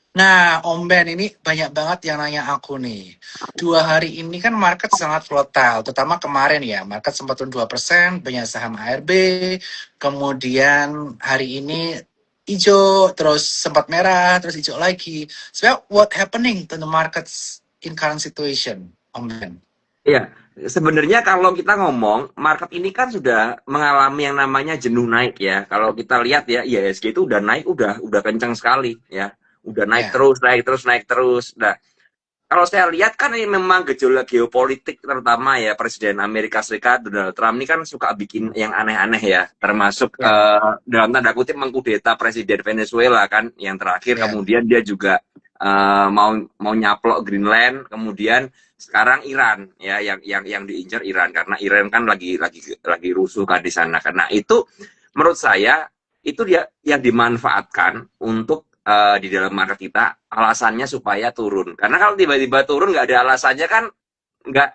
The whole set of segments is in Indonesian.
Nah, Om Ben ini banyak banget yang nanya aku nih. 2 hari ini kan market sangat volatile, terutama kemarin ya. Market sempat turun 2%, banyak saham ARB. Kemudian hari ini hijau, terus sempat merah, terus hijau lagi. So, what happening to the markets in current situation, Om Ben? Iya, sebenarnya kalau kita ngomong, market ini kan sudah mengalami yang namanya jenuh naik ya. Kalau kita lihat ya, IHSG itu udah naik, udah kencang sekali ya. Udah naik Ya, terus, naik terus, naik terus. Nah, kalau saya lihat kan ini memang gejolak geopolitik, terutama ya Presiden Amerika Serikat Donald Trump ini kan suka bikin yang aneh-aneh ya, termasuk ya, dalam tanda kutip mengkudeta Presiden Venezuela kan, yang terakhir ya. kemudian dia juga mau nyaplok Greenland, kemudian sekarang Iran ya yang diincar Iran karena Iran kan lagi rusuh kan di sana. Karena itu menurut saya itu dia yang dimanfaatkan untuk di dalam market kita alasannya supaya turun. Karena kalau tiba-tiba turun nggak ada alasannya kan nggak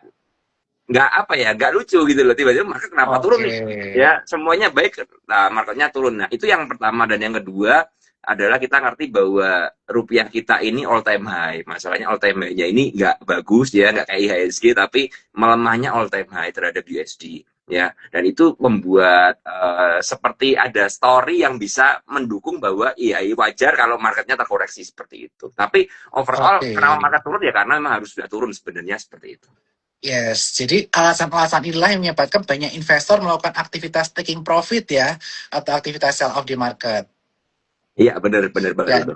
nggak apa ya nggak lucu gitu loh, tiba-tiba market kenapa turun Oke. nih ya, semuanya baik, nah marketnya turun. Nah itu yang pertama. Dan yang kedua adalah kita ngerti bahwa rupiah kita ini all time high. Masalahnya all time high-nya ini nggak bagus ya, nggak kayak IHSG, tapi melemahnya all time high terhadap USD ya. Dan itu membuat seperti ada story yang bisa mendukung bahwa iya wajar kalau marketnya terkoreksi seperti itu. Tapi overall Oke. kenapa market turun ya karena memang harus sudah turun sebenarnya seperti itu. Yes, jadi alasan-alasan inilah yang menyebabkan banyak investor melakukan aktivitas taking profit ya, atau aktivitas sell off di market. Iya, benar benar banget Ya, itu.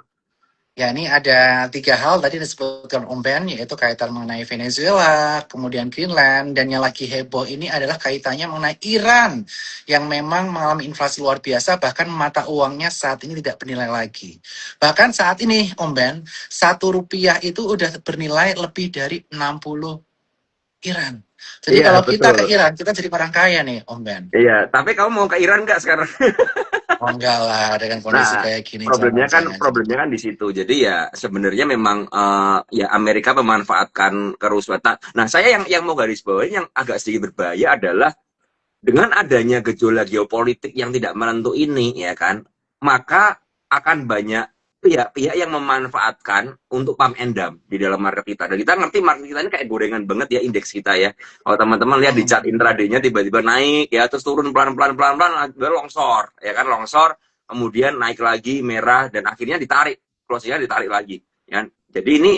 ya ini ada 3 hal tadi disebutkan Om Ben, yaitu kaitan mengenai Venezuela, kemudian Greenland, dan yang lagi heboh ini adalah kaitannya mengenai Iran, yang memang mengalami inflasi luar biasa, bahkan mata uangnya saat ini tidak bernilai lagi. Bahkan saat ini, Om Ben, 1 rupiah itu udah bernilai lebih dari 60 Iran. Jadi Iya, kalau kita ke betul. Iran, kita jadi orang kaya nih, Om Ben. Iya, tapi kamu mau ke Iran nggak sekarang? Oh enggak lah, dengan kondisi Nah, kayak gini problemnya kan jangan-jangan. problemnya kan di situ. Jadi ya sebenarnya memang ya Amerika memanfaatkan kerusuhan. Nah, saya yang mau garis bawahi yang agak sedikit berbahaya adalah dengan adanya gejolak geopolitik yang tidak menentu ini, ya kan, maka akan banyak pihak-pihak yang memanfaatkan untuk pump and dump di dalam market kita. Dan kita ngerti market kita ini kayak gorengan banget ya, indeks kita ya. Kalau teman-teman lihat di chart Hmm. intraday-nya tiba-tiba naik ya, terus turun pelan-pelan pelan-pelan, longsor, ya kan, longsor, kemudian naik lagi merah dan akhirnya ditarik, closing-nya ditarik lagi. Ya. Jadi ini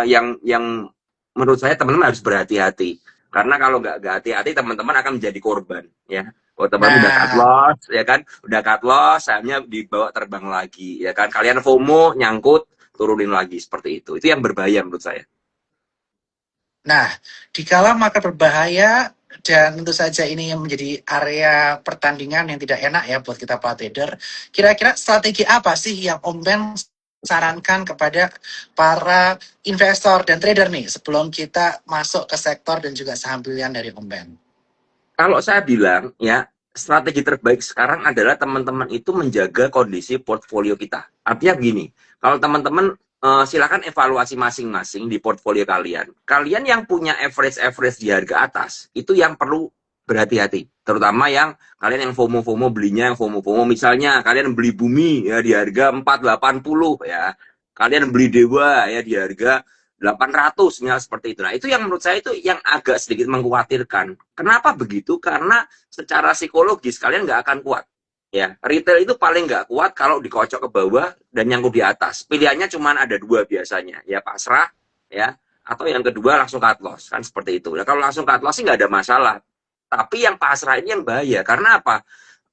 yang menurut saya teman-teman harus berhati-hati karena kalau nggak hati-hati teman-teman akan menjadi korban ya. Kalau teman-teman udah cut Nah, loss ya kan, udah cut loss, sahamnya dibawa terbang lagi ya kan. Kalian FOMO nyangkut, turunin lagi seperti itu. Itu yang berbahaya menurut saya. nah, dikala market berbahaya dan tentu saja ini yang menjadi area pertandingan yang tidak enak ya buat kita para trader. Kira-kira strategi apa sih yang Om Ben sarankan kepada para investor dan trader nih sebelum kita masuk ke sektor dan juga saham pilihan dari Om Ben? Kalau saya bilang ya, strategi terbaik sekarang adalah teman-teman itu menjaga kondisi portfolio kita. Artinya begini, kalau teman-teman silakan evaluasi masing-masing di portfolio kalian. Kalian yang punya average-average di harga atas, itu yang perlu berhati-hati. Terutama yang kalian yang FOMO-FOMO belinya, yang FOMO-FOMO misalnya kalian beli Bumi ya di harga 480 ya. Kalian beli Dewa ya di harga 800 misalnya seperti itu. Nah, itu yang menurut saya itu yang agak sedikit mengkhawatirkan. Kenapa begitu? Karena secara psikologis kalian nggak akan kuat. Ya, retail itu paling nggak kuat kalau dikocok ke bawah dan nyangkut di atas. Pilihannya cuma ada dua biasanya, ya pasrah, ya, atau yang kedua langsung cut loss, kan seperti itu. Nah, kalau langsung cut loss sih nggak ada masalah. Tapi yang pasrah ini yang bahaya. Karena apa?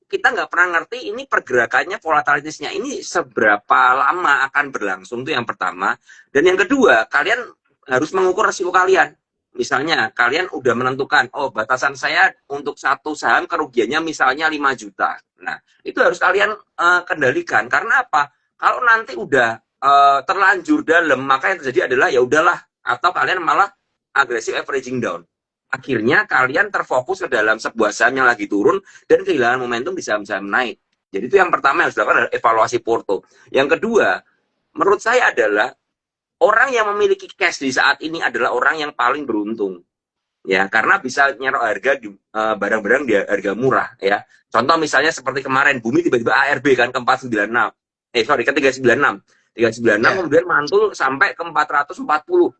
Kita nggak pernah ngerti ini pergerakannya, volatilitasnya ini seberapa lama akan berlangsung, itu yang pertama. Dan yang kedua, kalian harus mengukur resiko kalian. Misalnya, kalian udah menentukan, oh batasan saya untuk satu saham kerugiannya misalnya 5 juta. Nah, itu harus kalian kendalikan. Karena apa? Kalau nanti udah terlanjur dalam, maka yang terjadi adalah ya udahlah. Atau kalian malah agresif averaging down. Akhirnya kalian terfokus ke dalam sebuah saham yang lagi turun dan kehilangan momentum di saham-saham naik. Jadi itu yang pertama yang harus dilakukan adalah evaluasi porto. Yang kedua, menurut saya adalah orang yang memiliki cash di saat ini adalah orang yang paling beruntung. Ya, karena bisa nyerok harga di barang-barang di harga murah ya. Contoh misalnya seperti kemarin Bumi tiba-tiba ARB kan ke 496. Sorry, ke 396. 396 Ya. kemudian mantul sampai ke 440.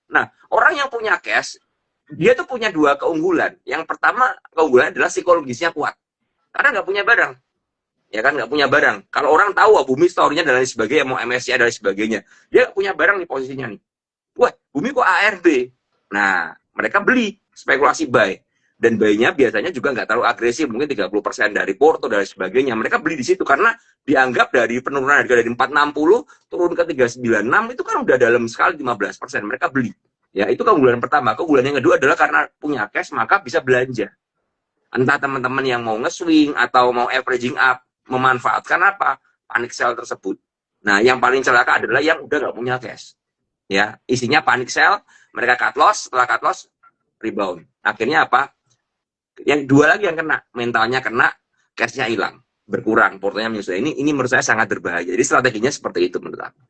Nah, orang yang punya cash, dia tuh punya dua keunggulan. Yang pertama, keunggulan adalah psikologisnya kuat. Karena nggak punya barang. Ya kan, nggak punya barang. Kalau orang tahu, wah, Bumi story-nya dan lain sebagainya, mau MSCI dan lain sebagainya. Dia nggak punya barang nih posisinya nih. Wah, Bumi kok ARB? Nah, mereka beli, spekulasi buy. Dan buy-nya biasanya juga nggak terlalu agresif, mungkin 30% dari Porto dan sebagainya. Mereka beli di situ karena dianggap dari penurunan harga dari 460 turun ke 396 itu kan udah dalam sekali 15%. Mereka beli. Ya, itu keunggulan pertama. Keunggulan yang kedua adalah karena punya cash, maka bisa belanja. Entah teman-teman yang mau nge-swing atau mau averaging up, memanfaatkan apa? Panic sell tersebut. Nah, yang paling celaka adalah yang udah nggak punya cash. Ya, isinya panic sell, mereka cut loss, setelah cut loss, rebound. Akhirnya apa? Yang dua lagi yang kena, mentalnya kena, cash-nya hilang, berkurang, portonya menyusut. Ini menurut saya sangat berbahaya. Jadi strateginya seperti itu menurut aku.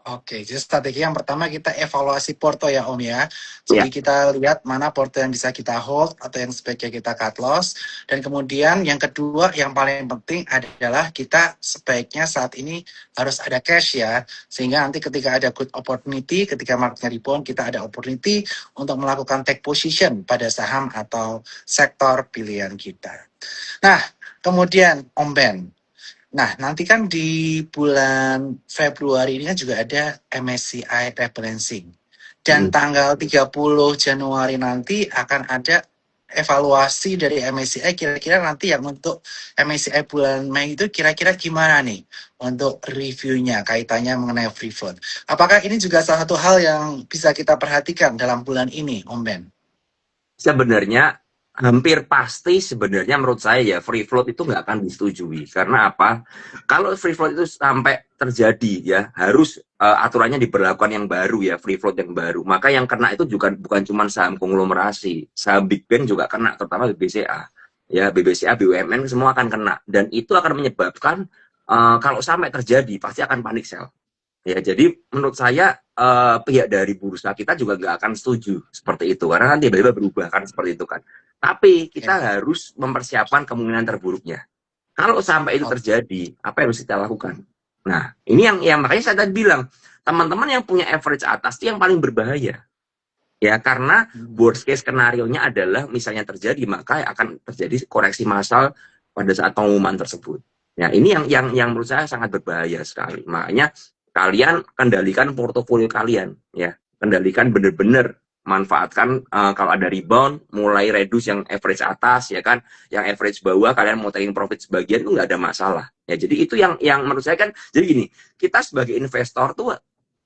Oke, jadi strategi yang pertama kita evaluasi porto ya Om ya. Ya, Jadi kita lihat mana porto yang bisa kita hold atau yang sebaiknya kita cut loss. Dan kemudian yang kedua yang paling penting adalah kita sebaiknya saat ini harus ada cash ya. Sehingga nanti ketika ada good opportunity, ketika marketnya rebound, kita ada opportunity untuk melakukan take position pada saham atau sektor pilihan kita. Nah, kemudian Om Ben. Nah, nanti kan di bulan Februari ini kan juga ada MSCI rebalancing. Dan hmm. tanggal 30 Januari nanti akan ada evaluasi dari MSCI kira-kira nanti yang untuk MSCI bulan Mei itu kira-kira gimana nih untuk reviewnya kaitannya mengenai free float. Apakah ini juga salah satu hal yang bisa kita perhatikan dalam bulan ini, Om Ben? Sebenarnya hampir pasti sebenarnya menurut saya ya free float itu nggak akan disetujui. Karena apa? Kalau free float itu sampai terjadi ya harus aturannya diberlakukan yang baru ya, free float yang baru. Maka yang kena itu juga bukan cuma saham konglomerasi, saham big bank juga kena, terutama BBCA. Ya, BBCA, BUMN semua akan kena dan itu akan menyebabkan kalau sampai terjadi pasti akan panik sell. Ya, jadi menurut saya pihak dari bursa kita juga nggak akan setuju seperti itu karena kan tiba-tiba berubah kan seperti itu kan. Tapi kita Ya. harus mempersiapkan kemungkinan terburuknya. Kalau sampai itu Oh, terjadi, apa yang harus kita lakukan? Nah, ini yang makanya saya tadi bilang, teman-teman yang punya average atas itu yang paling berbahaya. Ya, karena worst case skenario-nya adalah misalnya terjadi, maka akan terjadi koreksi massal pada saat pengumuman tersebut. Ya, ini yang menurut saya sangat berbahaya sekali. Makanya kalian kendalikan portofolio kalian, ya. Kendalikan benar-benar manfaatkan kalau ada rebound, mulai reduce yang average atas, ya kan, yang average bawah kalian mau taking profit sebagian itu nggak ada masalah. Ya, jadi itu yang menurut saya kan, jadi gini, kita sebagai investor tuh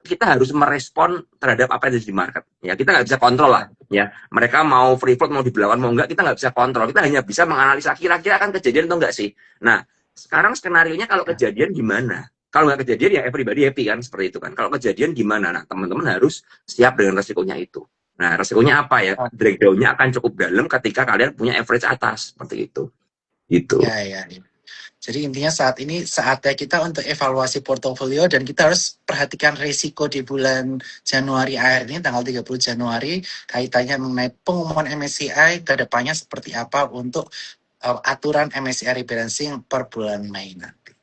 kita harus merespon terhadap apa yang ada di market. Ya, kita nggak bisa kontrol lah. Ya, mereka mau free float, mau diberlakukan, mau enggak, kita nggak bisa kontrol. Kita hanya bisa menganalisa kira-kira akan kejadian atau enggak sih. Nah, sekarang skenario-nya kalau ya. kejadian gimana? Kalau nggak kejadian ya everybody happy kan, seperti itu kan. Kalau kejadian gimana? Nah, teman-teman harus siap dengan resikonya itu. Nah, resikonya apa ya? Oh, Breakdown-nya akan cukup dalam ketika kalian punya average atas, seperti itu. Gitu. ya, ya. Jadi intinya saat ini saatnya kita untuk evaluasi portofolio dan kita harus perhatikan risiko di bulan Januari akhir ini tanggal 30 Januari kaitannya mengenai pengumuman MSCI ke depannya seperti apa untuk aturan MSCI rebalancing per bulan Mei nanti.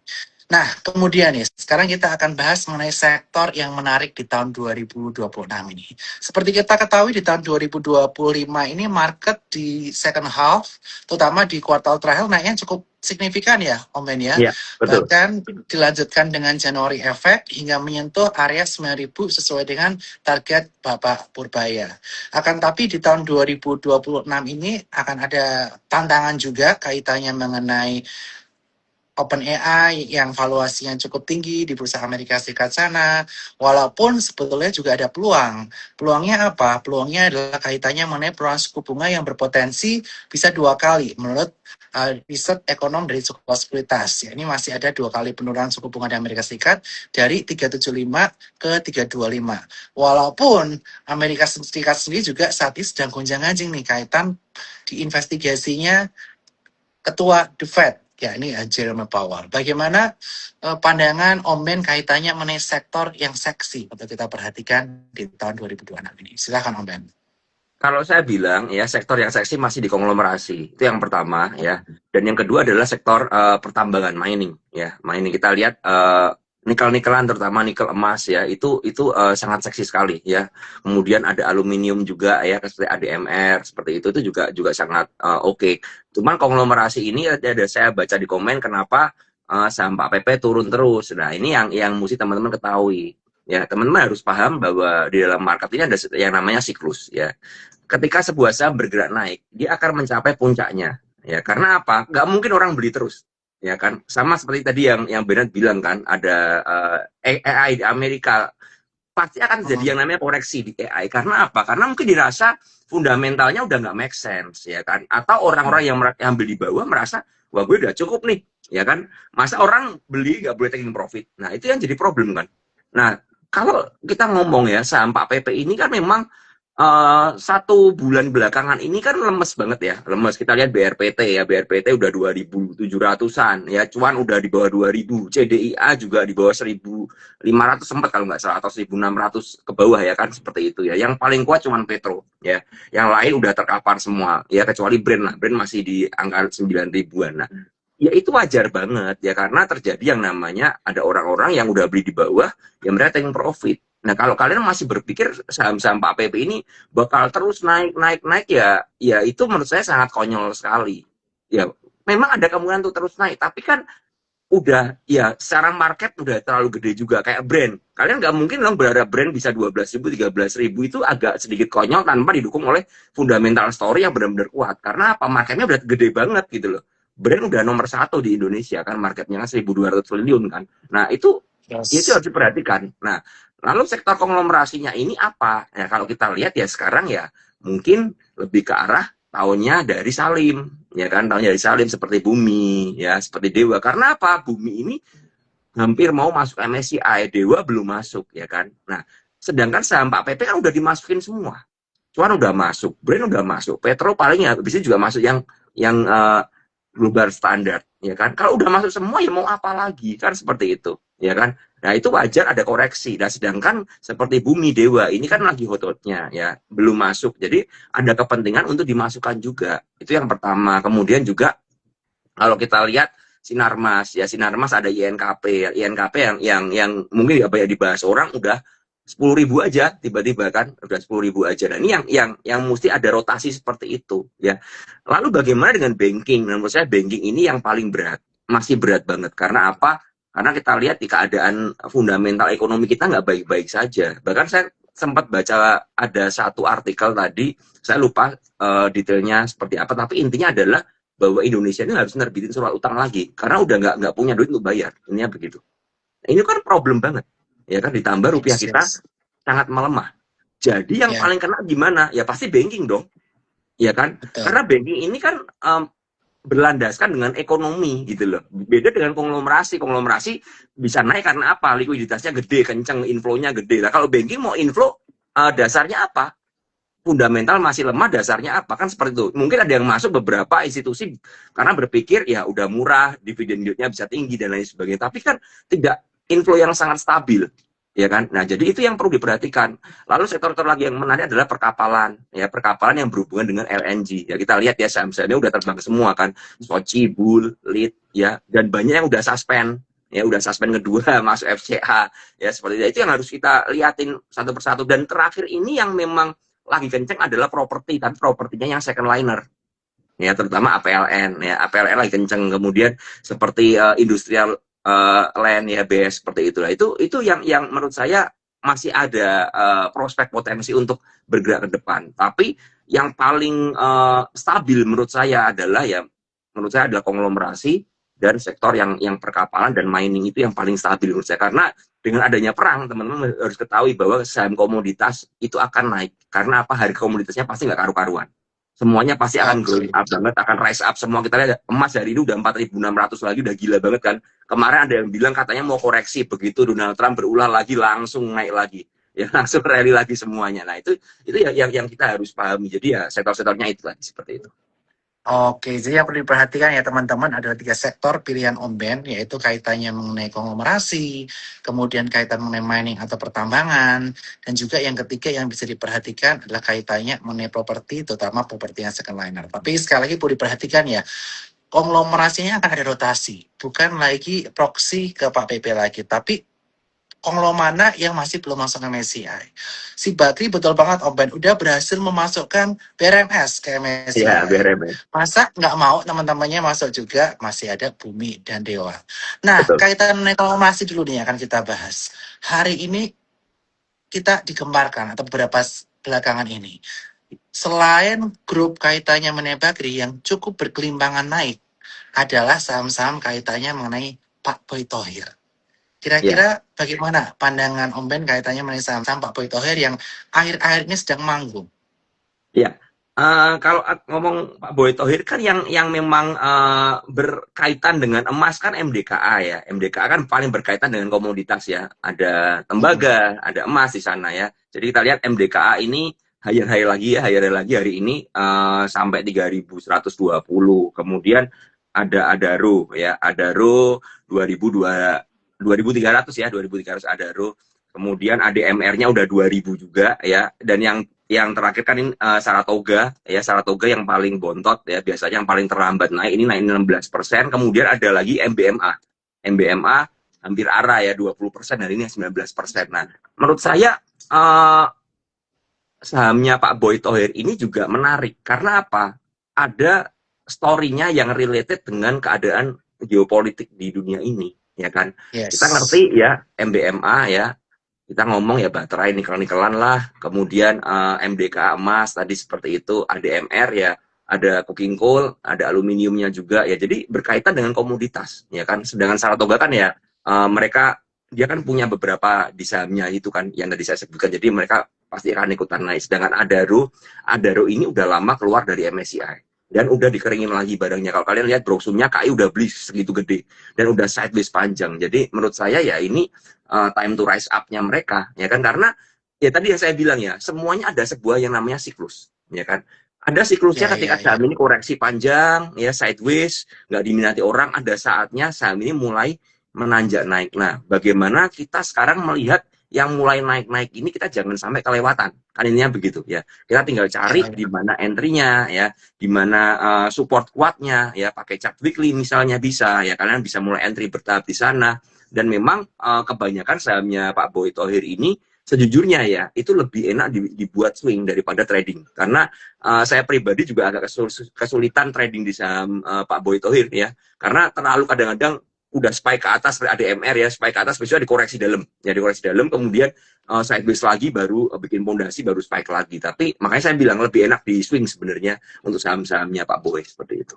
Nah, kemudian nih, sekarang kita akan bahas mengenai sektor yang menarik di tahun 2026 ini. Seperti kita ketahui di tahun 2025 ini market di second half, terutama di kuartal terakhir naiknya cukup signifikan ya, Om Ben ya. Iya, betul. Bahkan dilanjutkan dengan Januari Effect hingga menyentuh area 9.000 sesuai dengan target Bapak Purbaya. Akan tapi di tahun 2026 ini akan ada tantangan juga kaitannya mengenai OpenAI yang valuasinya cukup tinggi di perusahaan Amerika Serikat sana, walaupun sebetulnya juga ada peluang. Peluangnya apa? Peluangnya adalah kaitannya mengenai peluang suku bunga yang berpotensi bisa 2 kali menurut riset ekonom dari Sekolah Sekuritas. Ya, ini masih ada 2 kali penurunan suku bunga di Amerika Serikat dari 375 ke 325. Walaupun Amerika Serikat sendiri juga saat ini sedang gonjang-ganjing nih kaitan diinvestigasinya Ketua The Fed, ya ini Jerome Powell. Bagaimana pandangan Om Ben kaitannya mengenai sektor yang seksi untuk kita perhatikan di tahun 2026 ini? Silakan Om Ben. Kalau saya bilang ya sektor yang seksi masih di konglomerasi, itu yang pertama ya. Dan yang kedua adalah sektor pertambangan mining ya. Mining kita lihat nikel-nikelan terutama nikel emas ya itu sangat seksi sekali ya. Kemudian ada aluminium juga ya seperti ADMR seperti itu juga sangat oke. Cuman konglomerasi ini ada saya baca di komen kenapa saham Pak PP turun terus. Nah, ini yang mesti teman-teman ketahui. Ya, teman-teman harus paham bahwa di dalam market ini ada yang namanya siklus ya. Ketika sebuah saham bergerak naik, dia akan mencapai puncaknya. Ya, karena apa? Nggak mungkin orang beli terus ya kan, sama seperti tadi yang Bernard bilang kan, ada AI di Amerika pasti akan jadi yang namanya koreksi di AI. Karena apa? Karena mungkin dirasa fundamentalnya udah nggak make sense ya kan, atau orang-orang yang beli di bawah merasa wah gue udah cukup nih ya kan, masa orang beli nggak boleh taking profit. Nah, itu yang jadi problem kan. Nah, kalau kita ngomong ya saham Pak PP ini kan memang 1 bulan belakangan ini kan lemes banget ya, lemes. Kita lihat BRPT ya, BRPT udah 2.700-an ya, cuan udah di bawah 2.000, CDIA juga di bawah 1.500 sempat kalau nggak salah, atau 1.600 ke bawah ya kan, seperti itu ya. Yang paling kuat cuman Petro ya, yang lain udah terkapar semua ya, kecuali Brand lah, Brand masih di angka 9 ribuan. Nah, ya itu wajar banget ya, karena terjadi yang namanya ada orang-orang yang udah beli di bawah yang mereka taking profit. Nah, kalau kalian masih berpikir saham-saham Pak PP ini bakal terus naik ya, ya itu menurut saya sangat konyol sekali. Ya, memang ada kemungkinan untuk terus naik, tapi kan udah ya secara market udah terlalu gede juga kayak Brand. Kalian nggak mungkin dong berharap Brand bisa 12.000, 13.000, itu agak sedikit konyol tanpa didukung oleh fundamental story yang benar-benar kuat. Karena apa? Marketnya udah gede banget gitu loh. Brand udah nomor 1 di Indonesia kan, marketnya kan 1.200 triliun kan. Nah, itu harus diperhatikan. Nah, lalu sektor konglomerasinya ini apa? Ya, kalau kita lihat ya sekarang ya mungkin lebih ke arah tahunnya dari Salim, ya kan, tahunnya dari Salim seperti Bumi, ya seperti Dewa. Karena apa? Bumi ini hampir mau masuk MSCI, Dewa belum masuk, ya kan. Nah, sedangkan saham Pak PP kan udah dimasukin semua. Cuan udah masuk, Brand udah masuk, Petro paling ya bisa juga masuk yang global standar, ya kan. Kalau udah masuk semua ya mau apa lagi, kan seperti itu, ya kan. Nah, itu wajar ada koreksi. Nah, sedangkan seperti Bumi Dewa ini kan lagi hot-hotnya ya, belum masuk. Jadi ada kepentingan untuk dimasukkan juga. Itu yang pertama. Kemudian juga kalau kita lihat Sinarmas ya, Sinarmas ada INKP ya. INKP yang mungkin ya banyak dibahas orang, udah 10.000 aja tiba-tiba kan, udah 10.000 aja. Nah, ini yang mesti ada rotasi seperti itu ya. Lalu bagaimana dengan banking? Menurut saya banking ini yang paling berat, masih berat banget. Karena apa? Karena kita lihat di keadaan fundamental ekonomi kita nggak baik-baik saja. Bahkan saya sempat baca ada satu artikel tadi, saya lupa detailnya seperti apa, tapi intinya adalah bahwa Indonesia ini harus nerbitin surat utang lagi karena udah nggak punya duit untuk bayar. Ini begitu. Ini kan problem banget, ya kan, ditambah rupiah kita sangat melemah. Jadi yang paling kena gimana? Ya pasti banking dong, ya kan? Betul. Karena banking ini kan berlandaskan dengan ekonomi gitu loh. Beda dengan konglomerasi. Konglomerasi bisa naik karena apa? Likuiditasnya gede, kenceng, inflow-nya gede. Nah, kalau banking mau inflow, dasarnya apa? Fundamental masih lemah, dasarnya apa? Kan seperti itu. Mungkin ada yang masuk beberapa institusi karena berpikir ya udah murah, dividen yield-nya bisa tinggi dan lain sebagainya. Tapi kan tidak inflow yang sangat stabil, ya kan? Nah, jadi itu yang perlu diperhatikan. Lalu sektor-sektor lagi yang menarik adalah perkapalan, ya, perkapalan yang berhubungan dengan LNG. Ya, kita lihat ya saham-sahamnya udah terbang semua kan, Sochi, Bull, Lead, ya, dan banyak yang udah suspend. Ya, udah suspend kedua, masuk FCA, ya, seperti itu. Itu yang harus kita liatin satu persatu. Dan terakhir ini yang memang lagi kenceng adalah properti, tapi propertinya yang second liner, ya, terutama APLN, ya, APLN lagi kenceng. Kemudian seperti industrial land, ya, BS, seperti itulah. Itu yang menurut saya masih ada prospek potensi untuk bergerak ke depan. Tapi yang paling stabil menurut saya adalah adalah konglomerasi dan sektor yang perkapalan dan mining, itu yang paling stabil menurut saya. Karena dengan adanya perang, teman-teman harus ketahui bahwa saham komoditas itu akan naik. Karena apa? Harga komoditasnya pasti nggak karu-karuan. Semuanya pasti akan growing up banget, akan rise up semua. Kita lihat emas hari ini udah 4.600 lagi, udah gila banget kan. Kemarin ada yang bilang katanya mau koreksi, begitu Donald Trump berulah lagi langsung naik lagi. Ya, langsung rally lagi semuanya. Nah, itu yang kita harus pahami. Jadi ya sektor-sektornya itu lagi seperti itu. Oke, jadi yang perlu diperhatikan ya teman-teman adalah 3 sektor pilihan Om Ben, yaitu kaitannya mengenai konglomerasi, kemudian kaitan mengenai mining atau pertambangan, dan juga yang ketiga yang bisa diperhatikan adalah kaitannya mengenai properti, terutama properti yang second liner. Tapi sekali lagi perlu diperhatikan ya, konglomerasinya akan ada rotasi, bukan lagi proxy ke Pak PP lagi, tapi konglomana yang masih belum masuk ke MSCI. Si Bakri betul banget Om Ben, udah berhasil memasukkan BRMS ke Ya, MSCI. BRMS. Masa nggak mau teman-temannya masuk juga? Masih ada Bumi dan Dewa. Nah, Betul. kaitan reklamasi dulu nih akan kita bahas. Hari ini kita digemparkan atau beberapa belakangan ini. Selain grup kaitannya mengenai Bakri yang cukup berkelimpangan naik, adalah saham-saham kaitannya mengenai Pak Boy Thohir. Ya, Kira-kira bagaimana pandangan Om Ben kaitannya mengenai saham-saham Pak Boy Thohir yang akhir-akhir ini sedang manggung? ya. Kalau ngomong Pak Boy Thohir kan yang memang berkaitan dengan emas kan MDKA ya. MDKA kan paling berkaitan dengan komoditas ya. Ada tembaga, ada emas di sana ya. Jadi kita lihat MDKA ini higher lagi ya, higher lagi hari ini sampai 3.120. Kemudian ada Adaro ya, Adaro 2.300 ya, 2.300 Adaro. Kemudian ADMR-nya udah 2.000 juga ya. Dan yang terakhir kan ini Saratoga ya, Saratoga yang paling bontot ya, biasanya yang paling terlambat naik, ini naik 16%. Kemudian ada lagi MBMA hampir arah ya 20%, hari ini 19%. Nah, menurut saya sahamnya Pak Boy Thohir ini juga menarik karena apa? Ada story-nya yang related dengan keadaan geopolitik di dunia ini, ya kan? Kita Yes. ngerti ya MBMA ya, kita ngomong ya baterai nikel-nikelan lah, kemudian MDK emas tadi seperti itu, ADMR ya, ada coking coal, ada aluminiumnya juga ya, jadi berkaitan dengan komoditas ya kan. Sedangkan Saratoga kan ya mereka dia kan punya beberapa di sahamnya itu kan yang tadi saya sebutkan, jadi mereka pasti akan ikutan naik. Sedangkan Adaro ini udah lama keluar dari MSCI dan udah dikeringin lagi barangnya. Kalau kalian lihat brosurnya KAI udah beli segitu gede dan udah sideways panjang. Jadi menurut saya ya ini time to rise up-nya mereka ya kan, karena ya tadi yang saya bilang ya, semuanya ada sebuah yang namanya siklus ya kan. Ada siklusnya Ya, ketika ya, ya. saham ini koreksi panjang ya, sideways, nggak diminati orang, ada saatnya saham ini mulai menanjak naik. Nah, bagaimana kita sekarang melihat yang mulai naik-naik ini, kita jangan sampai kelewatan. Kan ininya begitu ya. Kita tinggal Ya, cari di ya. mana entry-nya ya, di mana support kuatnya ya, pakai chart weekly misalnya bisa ya, kalian bisa mulai entry bertahap di sana. Dan memang kebanyakan sahamnya Pak Boy Thohir ini sejujurnya ya itu lebih enak dibuat swing daripada trading, karena saya pribadi juga agak kesulitan trading di saham Pak Boy Thohir ya, karena terlalu kadang-kadang udah spike ke atas seperti ADMR ya, spike ke atas biasanya dikoreksi dalam ya, dikoreksi dalam kemudian sideways lagi baru bikin pondasi baru spike lagi. Tapi makanya saya bilang lebih enak di swing sebenarnya untuk saham-sahamnya Pak Boy seperti itu.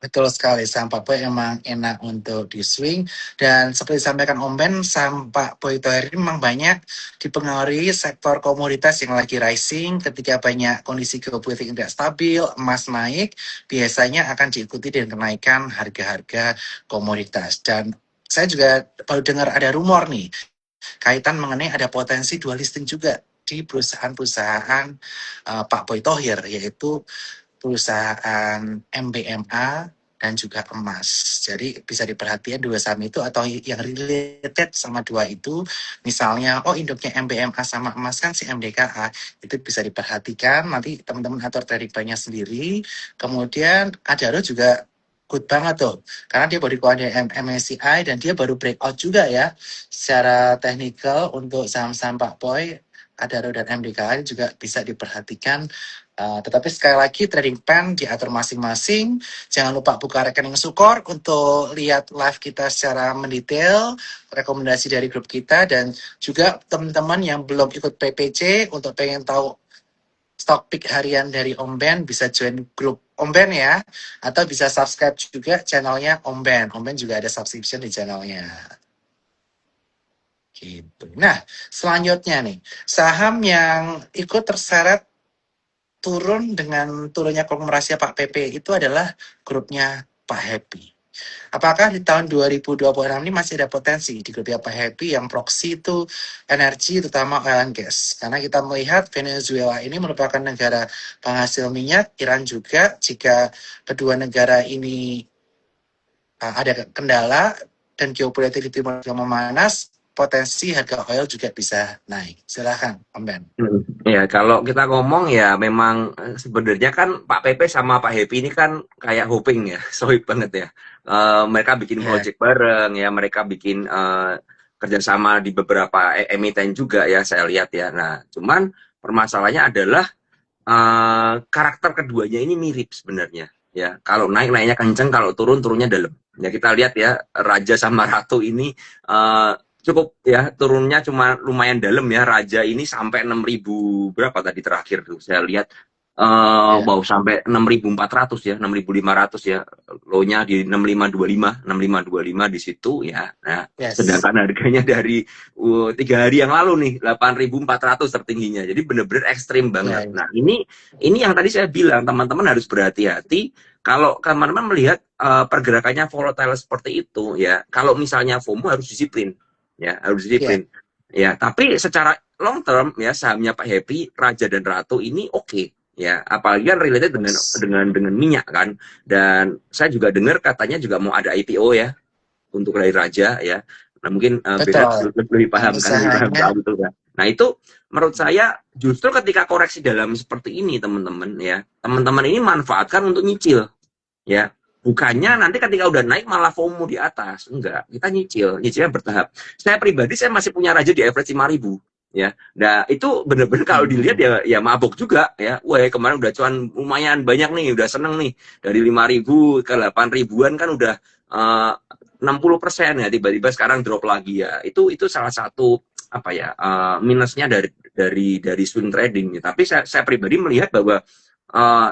Betul sekali, saham Pak Boy emang enak untuk di swing. Dan seperti disampaikan Om Ben, saham Pak Boy Thohir ini memang banyak dipengaruhi sektor komoditas yang lagi rising. Ketika banyak kondisi geopolitik tidak stabil, emas naik, biasanya akan diikuti dengan kenaikan harga-harga komoditas. Dan saya juga baru dengar ada rumor nih, kaitan mengenai ada potensi dual listing juga di perusahaan-perusahaan Pak Boy Thohir, yaitu perusahaan MBMA dan juga emas. Jadi bisa diperhatikan dua saham itu atau yang related sama dua itu. Misalnya, oh induknya MBMA sama emas kan si MDKA. Itu bisa diperhatikan. Nanti teman-teman atur trading plan-nya sendiri. Kemudian Adaro juga good banget tuh. Karena dia baru keluar dari MSCI dan dia baru breakout juga ya. Secara teknikal untuk saham-saham Pak Boy, Adaro dan MDKA juga bisa diperhatikan. Tetapi sekali lagi trading plan diatur masing-masing. Jangan lupa buka rekening Sukor untuk lihat live kita secara mendetail, rekomendasi dari grup kita, dan juga teman-teman yang belum ikut PPC untuk pengen tahu stock pick harian dari Om Ben bisa join grup Om Ben ya, atau bisa subscribe juga channelnya Om Ben. Om Ben juga ada subscription di channelnya. Gitu. Nah, selanjutnya nih, saham yang ikut terseret turun dengan turunnya konglomerasi Pak PP itu adalah grupnya Pak Happy. Apakah di tahun 2026 ini masih ada potensi di grupnya Pak Happy yang proxy itu energi, terutama oil and gas? Karena kita melihat Venezuela ini merupakan negara penghasil minyak, Iran juga. Jika kedua negara ini ada kendala dan geopolitik di timur yang memanas, potensi harga oil juga bisa naik. Silakan, Om Ben. Ya, kalau kita ngomong ya memang sebenarnya kan Pak Pepe sama Pak Happy ini kan kayak hoping ya, sohib banget ya. Mereka bikin Ya, project bareng ya, mereka bikin kerjasama di beberapa emiten juga ya saya lihat ya. Nah, cuman permasalahannya adalah karakter keduanya ini mirip sebenarnya ya. Kalau naik naiknya kenceng, kalau turun turunnya dalam. Ya kita lihat ya Raja sama Ratu ini cukup ya turunnya cuma lumayan dalam ya. Raja ini sampai 6.000 berapa tadi terakhir tuh saya lihat. Ya. Wow sampai 6.400 ya, 6.500 ya. Low-nya di 6525 di situ ya. Nah, Yes. sedangkan harganya dari 3 hari yang lalu nih 8.400 tertingginya. Jadi bener-bener ekstrim Ya, banget. ya. Nah, ini yang tadi saya bilang teman-teman harus berhati-hati kalau teman-teman melihat pergerakannya volatile seperti itu ya. Kalau misalnya FOMO harus disiplin ya, harus Ya, disiplin. Ya, tapi secara long term ya sahamnya Pak Happy, Raja dan Ratu ini oke. Ya, apalagi kan related dengan terus. dengan minyak kan. Dan saya juga dengar katanya juga mau ada IPO ya untuk dari Raja ya. Nah, mungkin Bernard Betul. lebih Dan paham kan, lebih paham usahanya, soal itu kan. Nah, itu menurut saya justru ketika koreksi dalam seperti ini teman-teman ya, teman-teman ini manfaatkan untuk nyicil ya. Bukannya nanti ketika udah naik malah FOMO di atas. Enggak, kita nyicilnya bertahap. Saya pribadi saya masih punya Raja di average 5.000 ya. Nah, itu bener-bener kalau dilihat hmm, ya mabuk juga ya. Wah, kemarin udah cuan lumayan banyak nih, udah seneng nih. Dari 5.000 ke 8.000-an kan udah 60% ya, tiba-tiba sekarang drop lagi ya. Itu salah satu apa ya minusnya dari swing trading. Tapi saya pribadi melihat bahwa uh,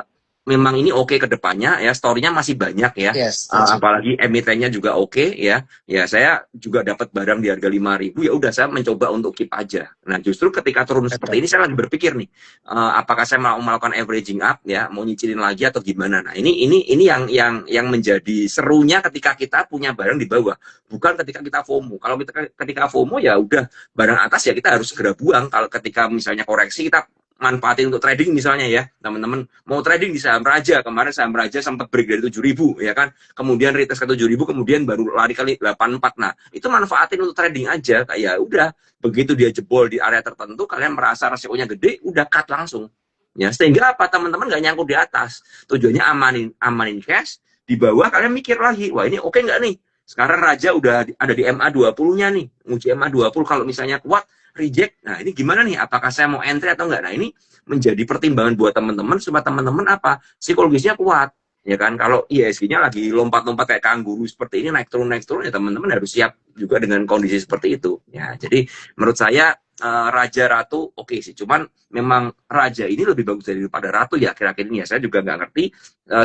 memang ini oke ke depannya ya, story-nya masih banyak ya. yes, setuju. Apalagi emitennya juga oke ya. Ya saya juga dapat barang di harga 5.000 ya udah saya mencoba untuk keep aja. Nah, justru ketika turun seperti Betul. ini saya lagi berpikir nih, apakah saya mau melakukan averaging up ya, mau nyicilin lagi atau gimana. Nah, ini yang menjadi serunya ketika kita punya barang di bawah, bukan ketika kita FOMO. Kalau kita ketika FOMO ya udah barang atas ya kita harus segera buang. Kalau ketika misalnya koreksi kita manfaatin untuk trading misalnya ya teman-teman mau trading di saham Raja, kemarin saham Raja sempat break dari 7.000 ya kan, kemudian retest ke 7.000, kemudian baru lari kali 84. Nah, itu manfaatin untuk trading aja, kayak ya udah begitu dia jebol di area tertentu kalian merasa resikonya gede udah cut langsung ya, sehingga apa, teman-teman nggak nyangkut di atas, tujuannya amanin amanin cash. Di bawah kalian mikir lagi, wah ini oke nggak nih, sekarang Raja udah ada di MA 20-nya nih, uji MA 20, kalau misalnya kuat reject. Nah, ini gimana nih? Apakah saya mau entry atau enggak? Nah, ini menjadi pertimbangan buat teman-teman supaya teman-teman apa? Psikologisnya kuat. Ya kan, kalau ISG-nya lagi lompat-lompat kayak kanguru seperti ini, naik turun ya teman-teman harus siap juga dengan kondisi seperti itu. Ya, jadi menurut saya Raja Ratu oke sih, cuman memang Raja ini lebih bagus daripada Ratu ya akhir-akhir ini ya. Saya juga nggak ngerti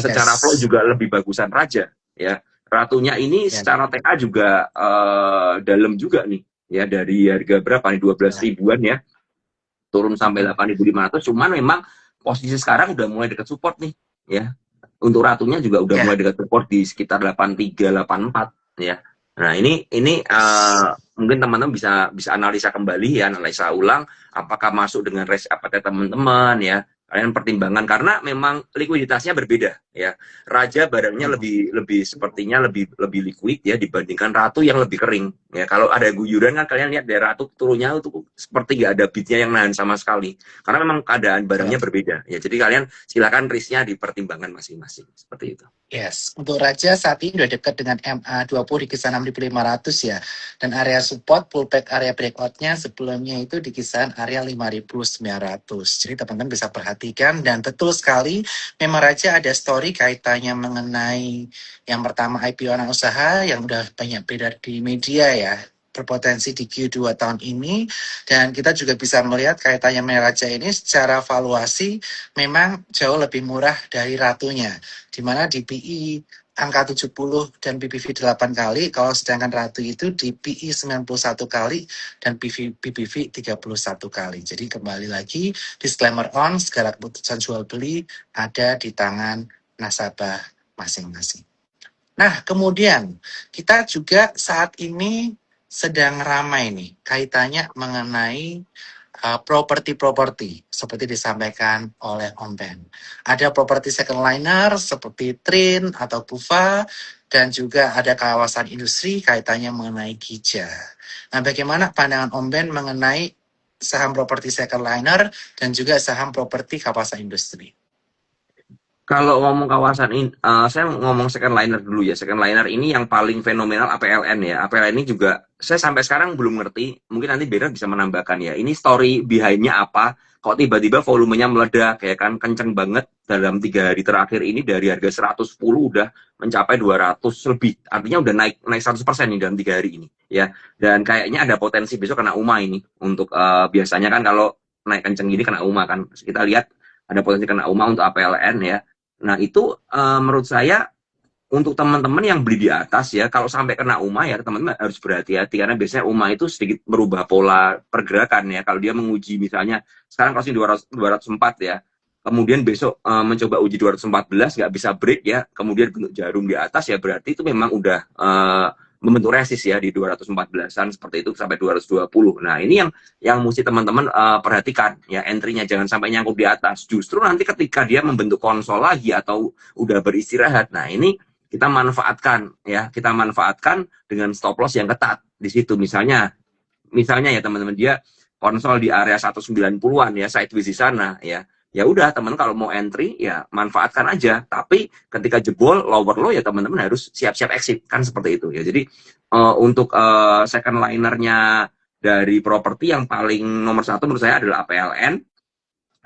secara flow Yes. juga lebih bagusan Raja ya. Ratunya ini Ya, secara TA juga dalam juga nih ya, dari harga berapa nih, 12 ya. ribuan ya, turun sampai Mm-mm. 8.500. Cuman memang posisi sekarang udah mulai dekat support nih ya, untuk Ratunya juga udah mulai Ya, dekat support di sekitar 83 84 ya. Nah, ini yes. mungkin teman-teman bisa bisa analisa kembali ya, analisa ulang apakah masuk dengan risk appetite teman-teman ya. Kalian pertimbangan karena memang likuiditasnya berbeda ya. Raja barangnya Mm-mm. lebih lebih sepertinya lebih lebih liquid ya dibandingkan Ratu yang lebih kering ya. Kalau ada guyuran kan kalian lihat dari Ratu turunnya itu seperti nggak ada beatnya yang nahan sama sekali, karena memang keadaan barangnya Ya. berbeda ya. Jadi kalian silakan risknya dipertimbangkan masing-masing seperti itu. Yes, untuk Raja saat ini sudah dekat dengan MA 20 di kisaran 6.500 ya. Dan area support pullback area breakout-nya sebelumnya itu di kisaran area 5.900. Jadi teman-teman bisa perhatikan, dan betul sekali memang Raja ada story kaitannya mengenai yang pertama IPO anak usaha yang udah banyak beredar di media ya, berpotensi di Q2 tahun ini. Dan kita juga bisa melihat kaitannya dengan Raja ini secara valuasi memang jauh lebih murah dari Ratunya, di mana di PI angka 70 dan PBV 8 kali, kalau sedangkan Ratu itu di PI 91 kali dan PBV 31 kali. Jadi kembali lagi, disclaimer on, segala keputusan jual beli ada di tangan nasabah masing-masing. Nah, kemudian kita juga saat ini sedang ramai nih kaitannya mengenai properti-properti seperti disampaikan oleh Om Ben. Ada properti second liner seperti Trin atau Bufa, dan juga ada kawasan industri kaitannya mengenai Gija. Nah, bagaimana pandangan Om Ben mengenai saham properti second liner dan juga saham properti kawasan industri? Kalau ngomong kawasan ini, saya ngomong second liner dulu ya. Second liner ini yang paling fenomenal APLN ya. APLN ini juga saya sampai sekarang belum ngerti. Mungkin nanti Bernard bisa menambahkan ya. Ini story behind-nya apa? Kok tiba-tiba volumenya meledak kayak kan kenceng banget dalam 3 hari terakhir ini dari harga 110 udah mencapai 200 lebih. Artinya udah naik naik 100% nih dalam 3 hari ini ya. Dan kayaknya ada potensi besok kena UMA ini untuk biasanya kan kalau naik kenceng gini kena UMA kan. Kita lihat ada potensi kena UMA untuk APLN ya. Nah, itu menurut saya untuk teman-teman yang beli di atas ya, kalau sampai kena UMA ya teman-teman harus berhati-hati karena biasanya UMA itu sedikit merubah pola pergerakan ya. Kalau dia menguji misalnya sekarang crossing 200, 204 ya, kemudian besok mencoba uji 214 nggak bisa break ya, kemudian bentuk jarum di atas ya berarti itu memang udah membentuk resist ya di 214-an seperti itu sampai 220. Nah, ini yang mesti teman-teman perhatikan ya, entry-nya jangan sampai nyangkut di atas. Justru nanti ketika dia membentuk konsol lagi atau udah beristirahat, nah ini kita manfaatkan ya, kita manfaatkan dengan stop loss yang ketat di situ. Misalnya ya teman-teman, dia konsol di area 190-an ya, sideways di sana ya. Ya udah teman, kalau mau entry ya manfaatkan aja, tapi ketika jebol lower low ya teman-teman harus siap-siap exit kan seperti itu ya. Jadi untuk second linernya dari properti yang paling nomor satu menurut saya adalah APLN.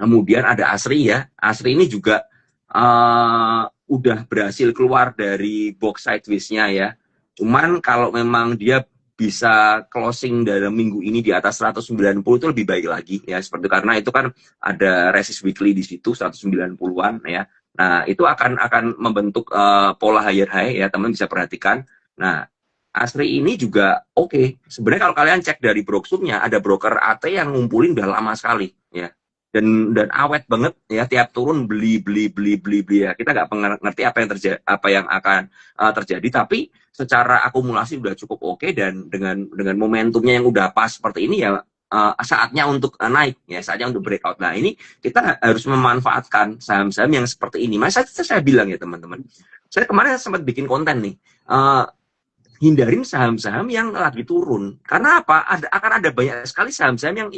Kemudian ada Asri ya. Asri ini juga udah berhasil keluar dari box sideways-nya ya. Cuman kalau memang dia bisa closing dalam minggu ini di atas 190 itu lebih baik lagi ya, seperti karena itu kan ada resist weekly di situ 190-an ya. Nah, itu akan membentuk pola higher high ya, teman bisa perhatikan. Nah, Asri ini juga oke. Sebenarnya kalau kalian cek dari brokernya ada broker AT yang ngumpulin udah lama sekali ya. Dan awet banget ya, tiap turun beli ya, kita nggak ngerti apa yang terjadi, apa yang akan terjadi, tapi secara akumulasi udah cukup oke, dan dengan momentumnya yang udah pas seperti ini ya saatnya untuk naik ya, saatnya untuk breakout. Nah, ini kita harus memanfaatkan saham-saham yang seperti ini. Saya bilang ya teman-teman, saya kemarin sempat bikin konten nih, hindarin saham-saham yang lagi turun. Karena apa? Akan ada banyak sekali saham-saham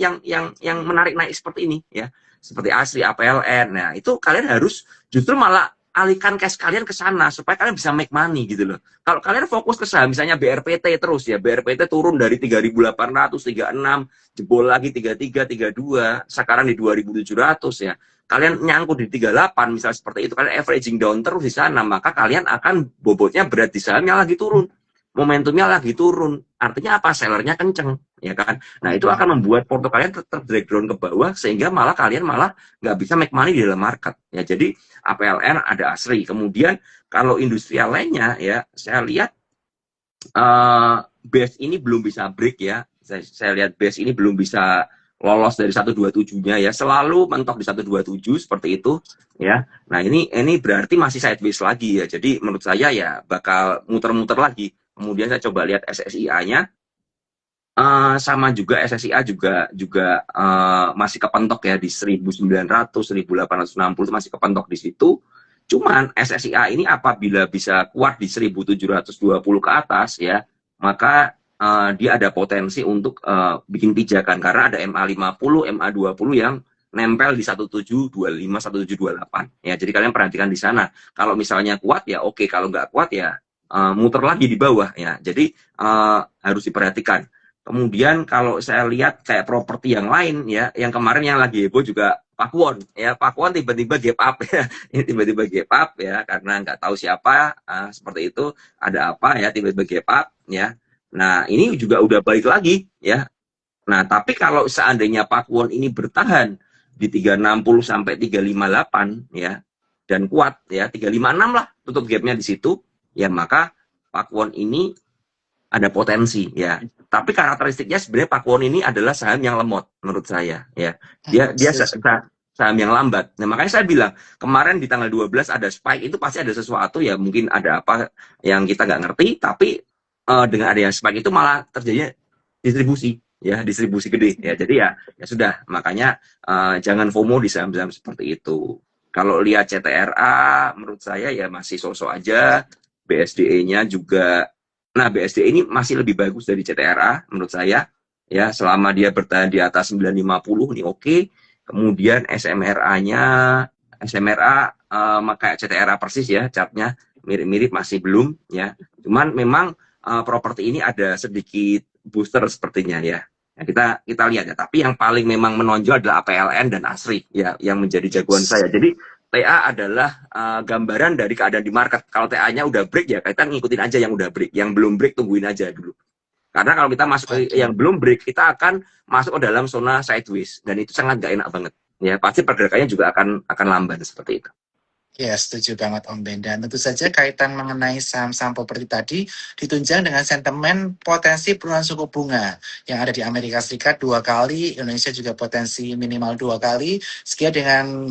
yang menarik naik seperti ini ya. Seperti Asri, APLN. Nah, itu kalian harus justru malah alihkan cash kalian ke sana supaya kalian bisa make money gitu loh. Kalau kalian fokus ke saham misalnya BRPT terus ya, BRPT turun dari 3.800, 36, jebol lagi 33, 32, sekarang di 2.700 ya. Kalian nyangkut di 38 misalnya seperti itu, kalian averaging down terus di sana, maka kalian akan bobotnya berat di saham yang lagi turun, momentumnya lagi turun, artinya apa? Sellernya kenceng, ya kan? Nah, itu akan membuat porto kalian tetap drag down ke bawah, sehingga malah kalian nggak bisa make money di dalam market. Ya, jadi APLN ada Asri. Kemudian kalau industrial lainnya, ya saya lihat base ini belum bisa break ya. Saya lihat base ini belum bisa lolos dari 127-nya ya, selalu mentok di 127 seperti itu ya. Nah, ini berarti masih sideways lagi ya. Jadi menurut saya ya bakal muter-muter lagi. Kemudian saya coba lihat SSIA-nya, sama juga SSIA juga masih kepentok ya di 1900, 1860 itu masih kepentok di situ. Cuman SSIA ini apabila bisa kuat di 1720 ke atas ya, maka dia ada potensi untuk bikin pijakan karena ada MA50, MA20 yang nempel di 1725, 1728 ya. Jadi kalian perhatikan di sana. Kalau misalnya kuat ya oke, kalau nggak kuat ya muter lagi di bawah ya. Jadi harus diperhatikan. Kemudian kalau saya lihat kayak properti yang lain ya, yang kemarin yang lagi heboh juga Pakuwon ya. Pakuwon tiba-tiba gap up ya. Ini tiba-tiba gap up ya karena nggak tahu siapa, seperti itu, ada apa ya tiba-tiba gap up ya. Nah, ini juga udah balik lagi ya. Nah, tapi kalau seandainya Pakuwon ini bertahan di 360 sampai 358 ya, dan kuat ya 356 lah tutup gapnya di situ ya, maka Pakuwon ini ada potensi ya. Tapi karakteristiknya sebenarnya Pakuwon ini adalah saham yang lemot menurut saya ya. Dia saham yang lambat. Nah, makanya saya bilang kemarin di tanggal 12 ada spike, itu pasti ada sesuatu ya, mungkin ada apa yang kita nggak ngerti, tapi dengan adanya spike itu malah terjadinya distribusi ya, distribusi gede ya. Jadi ya sudah, makanya jangan FOMO di saham-saham seperti itu. Kalau lihat CTRA menurut saya ya masih sosok aja. BSDE-nya juga, nah BSDE ini masih lebih bagus dari CTRA menurut saya ya, selama dia bertahan di atas 950 ini oke. Kemudian SMRA kayak CTRA persis ya, chartnya mirip-mirip, masih belum ya. Cuman memang properti ini ada sedikit booster sepertinya ya. Ya, kita lihat ya. Tapi yang paling memang menonjol adalah APLN dan ASRI ya, yang menjadi jagoan Yes. saya. Jadi TA adalah gambaran dari keadaan di market. Kalau TA-nya udah break ya kita ngikutin aja yang udah break. Yang belum break tungguin aja dulu. Karena kalau kita masuk ke Oke. yang belum break, kita akan masuk ke dalam zona sideways dan itu sangat gak enak banget. Ya, pasti pergerakannya juga akan lamban seperti itu. Ya, setuju banget Om Ben. Dan tentu saja kaitan mengenai saham-saham properti tadi ditunjang dengan sentimen potensi penurunan suku bunga yang ada di Amerika Serikat 2 kali, Indonesia juga potensi minimal 2 kali. Sekian dengan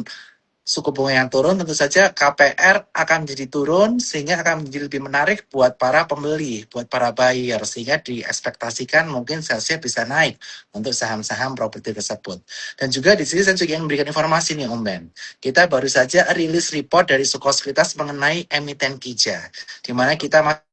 suku bunga yang turun, tentu saja KPR akan menjadi turun sehingga akan menjadi lebih menarik buat para pembeli, buat para buyer, sehingga diekspektasikan mungkin salesnya bisa naik untuk saham-saham properti tersebut. Dan juga di sini saya juga ingin memberikan informasi nih Om Ben. Kita baru saja rilis report dari Suko Sekuritas mengenai emiten Kija, di mana kita masih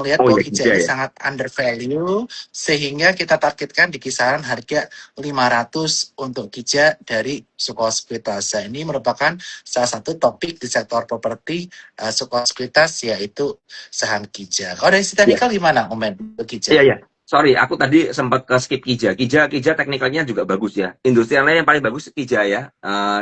melihat Oh bahwa ya, Kija Kija ini ya. sangat undervalue sehingga kita targetkan di kisaran harga 500 untuk Kija dari Suko Sekuritas. Ini merupakan salah satu topik di sektor properti Suko Sekuritas yaitu saham Kija. Kalau dari Sita Iya. Nikel gimana Om Ben untuk Iya, Kija? iya. Sorry, aku tadi sempat ke skip Kija. Kija teknikalnya juga bagus ya. Industri yang lain yang paling bagus Kija ya,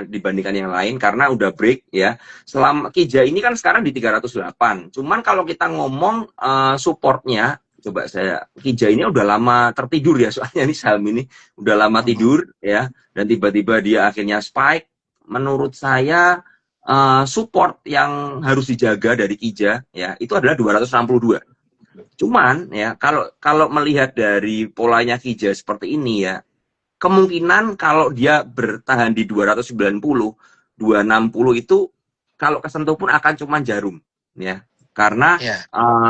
dibandingkan yang lain karena udah break ya. Selama Kija ini kan sekarang di 308. Cuman kalau kita ngomong supportnya, coba saya, Kija ini udah lama tertidur ya, soalnya ini saham ini udah lama tidur ya, dan tiba-tiba dia akhirnya spike. Menurut saya support yang harus dijaga dari Kija ya, itu adalah 262. Cuman ya kalau melihat dari polanya Kija seperti ini ya, kemungkinan kalau dia bertahan di 290, 260 itu kalau kesentuh pun akan cuma jarum ya. Karena Ya,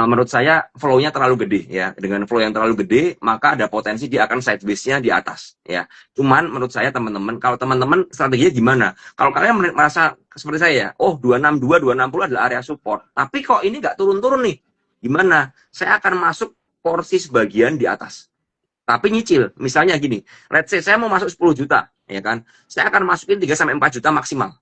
menurut saya flow-nya terlalu gede ya. Dengan flow yang terlalu gede, maka ada potensi dia akan sideways-nya di atas ya. Cuman menurut saya teman-teman, kalau teman-teman strateginya gimana? Kalau kalian merasa seperti saya, oh 262, 260 adalah area support. Tapi kok ini nggak turun-turun nih? Gimana? Saya akan masuk porsi sebagian di atas. Tapi nyicil, misalnya gini, let's say saya mau masuk 10 juta, ya kan? Saya akan masukin 3 sampai 4 juta maksimal.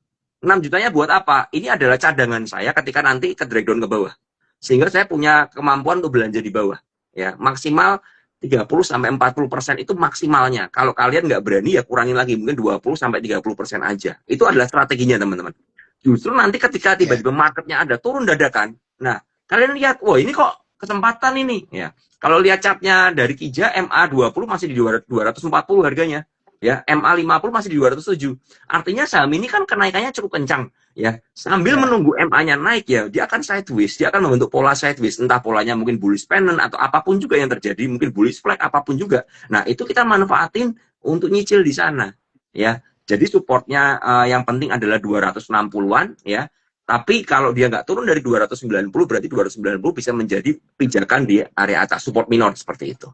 6 jutanya buat apa? Ini adalah cadangan saya ketika nanti ke drag down ke bawah. Sehingga saya punya kemampuan untuk belanja di bawah. Ya, maksimal 30 sampai 40% itu maksimalnya. Kalau kalian nggak berani ya kurangin lagi, mungkin 20 sampai 30% aja. Itu adalah strateginya, teman-teman. Justru nanti ketika ya. tiba-tiba marketnya ada turun dadakan, nah, kalian lihat, wah ini kok kesempatan ini, ya. Kalau lihat chartnya dari Kija, MA20 masih di 240 harganya. Ya, MA50 masih di 207. Artinya saham ini kan kenaikannya cukup kencang. Ya, sambil Ya. menunggu MA-nya naik ya, dia akan sideways, dia akan membentuk pola sideways, entah polanya mungkin bullish pennant atau apapun juga yang terjadi, mungkin bullish flag apapun juga. Nah, itu kita manfaatin untuk nyicil di sana. Ya, jadi supportnya yang penting adalah 260-an ya. Tapi kalau dia nggak turun dari 290, berarti 290 bisa menjadi pijakan di area atas, support minor seperti itu.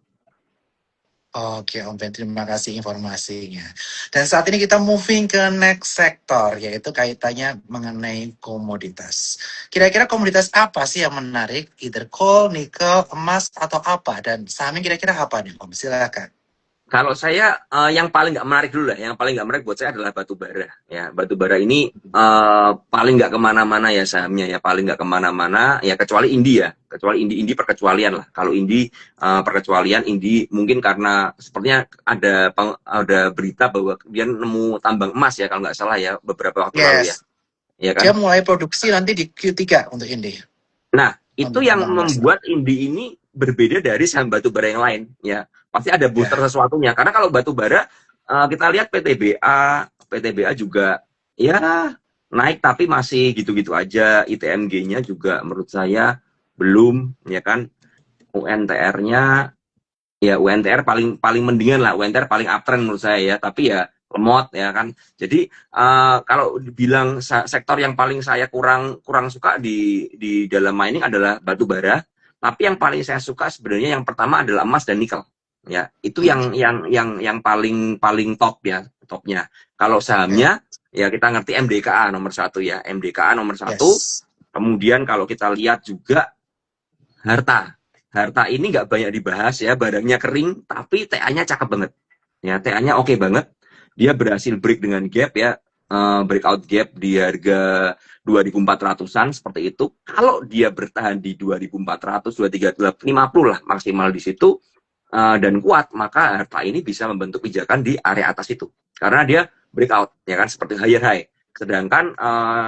Oke Om Ben, terima kasih informasinya. Dan saat ini kita moving ke next sektor, yaitu kaitannya mengenai komoditas. Kira-kira komoditas apa sih yang menarik? Either coal, nikel, emas, atau apa? Dan sahamnya kira-kira apa nih Om? Silakan. Kalau saya yang paling nggak menarik dulu lah, yang paling nggak menarik buat saya adalah batu bara. Ya, batu bara ini paling nggak kemana-mana ya sahamnya ya, paling nggak kemana-mana ya kecuali India, kecuali Indi perkecualian lah. Kalau Indi perkecualian, Indi mungkin karena sepertinya ada berita bahwa dia nemu tambang emas ya kalau nggak salah ya beberapa waktu lalu ya, Yes, ya dia kan? mulai produksi nanti di Q3 untuk ini. Nah, itu yang Tambang emas. membuat Indi ini berbeda dari saham batu bara yang lain ya. Pasti ada booster Ya, sesuatunya. Karena kalau batu bara kita lihat PTBA juga ya naik tapi masih gitu-gitu aja. ITMG-nya juga menurut saya belum ya kan. UNTR-nya ya UNTR paling paling mendingan lah, UNTR paling uptrend menurut saya ya, tapi ya lemot ya kan. Jadi kalau dibilang sektor yang paling saya kurang suka di dalam mining adalah batu bara, tapi yang paling saya suka sebenarnya yang pertama adalah emas dan nikel. Ya, itu yang paling paling top ya, topnya. Kalau ya, sahamnya ya kita ngerti MDKA nomor satu ya, MDKA nomor satu. yes. Kemudian kalau kita lihat juga harta. Harta ini nggak banyak dibahas ya, barangnya kering, tapi TA-nya cakep banget. Ya, TA-nya oke banget. Dia berhasil break dengan gap ya. breakout gap di harga 2.400-an seperti itu. Kalau dia bertahan di 2.400, 2.350 lah maksimal di situ dan kuat, maka harta ini bisa membentuk pijakan di area atas itu. Karena dia breakout, ya kan, seperti higher high. Sedangkan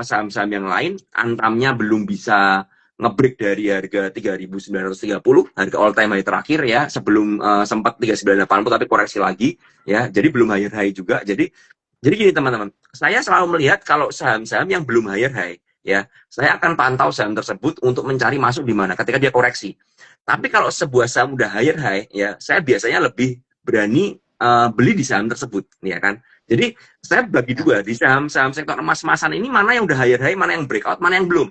saham-saham yang lain antamnya belum bisa ngebreak dari harga 3.930, harga all time high terakhir ya, sebelum sempat 3.980 tapi koreksi lagi ya. Jadi belum higher high juga. Jadi gini teman-teman, saya selalu melihat kalau saham-saham yang belum higher high ya, saya akan pantau saham tersebut untuk mencari masuk di mana ketika dia koreksi. Tapi kalau sebuah saham udah higher high ya, saya biasanya lebih berani beli di saham tersebut, ya kan. Jadi saya bagi dua di saham-saham sektor emas-emasan ini, mana yang udah higher high, mana yang breakout, mana yang belum.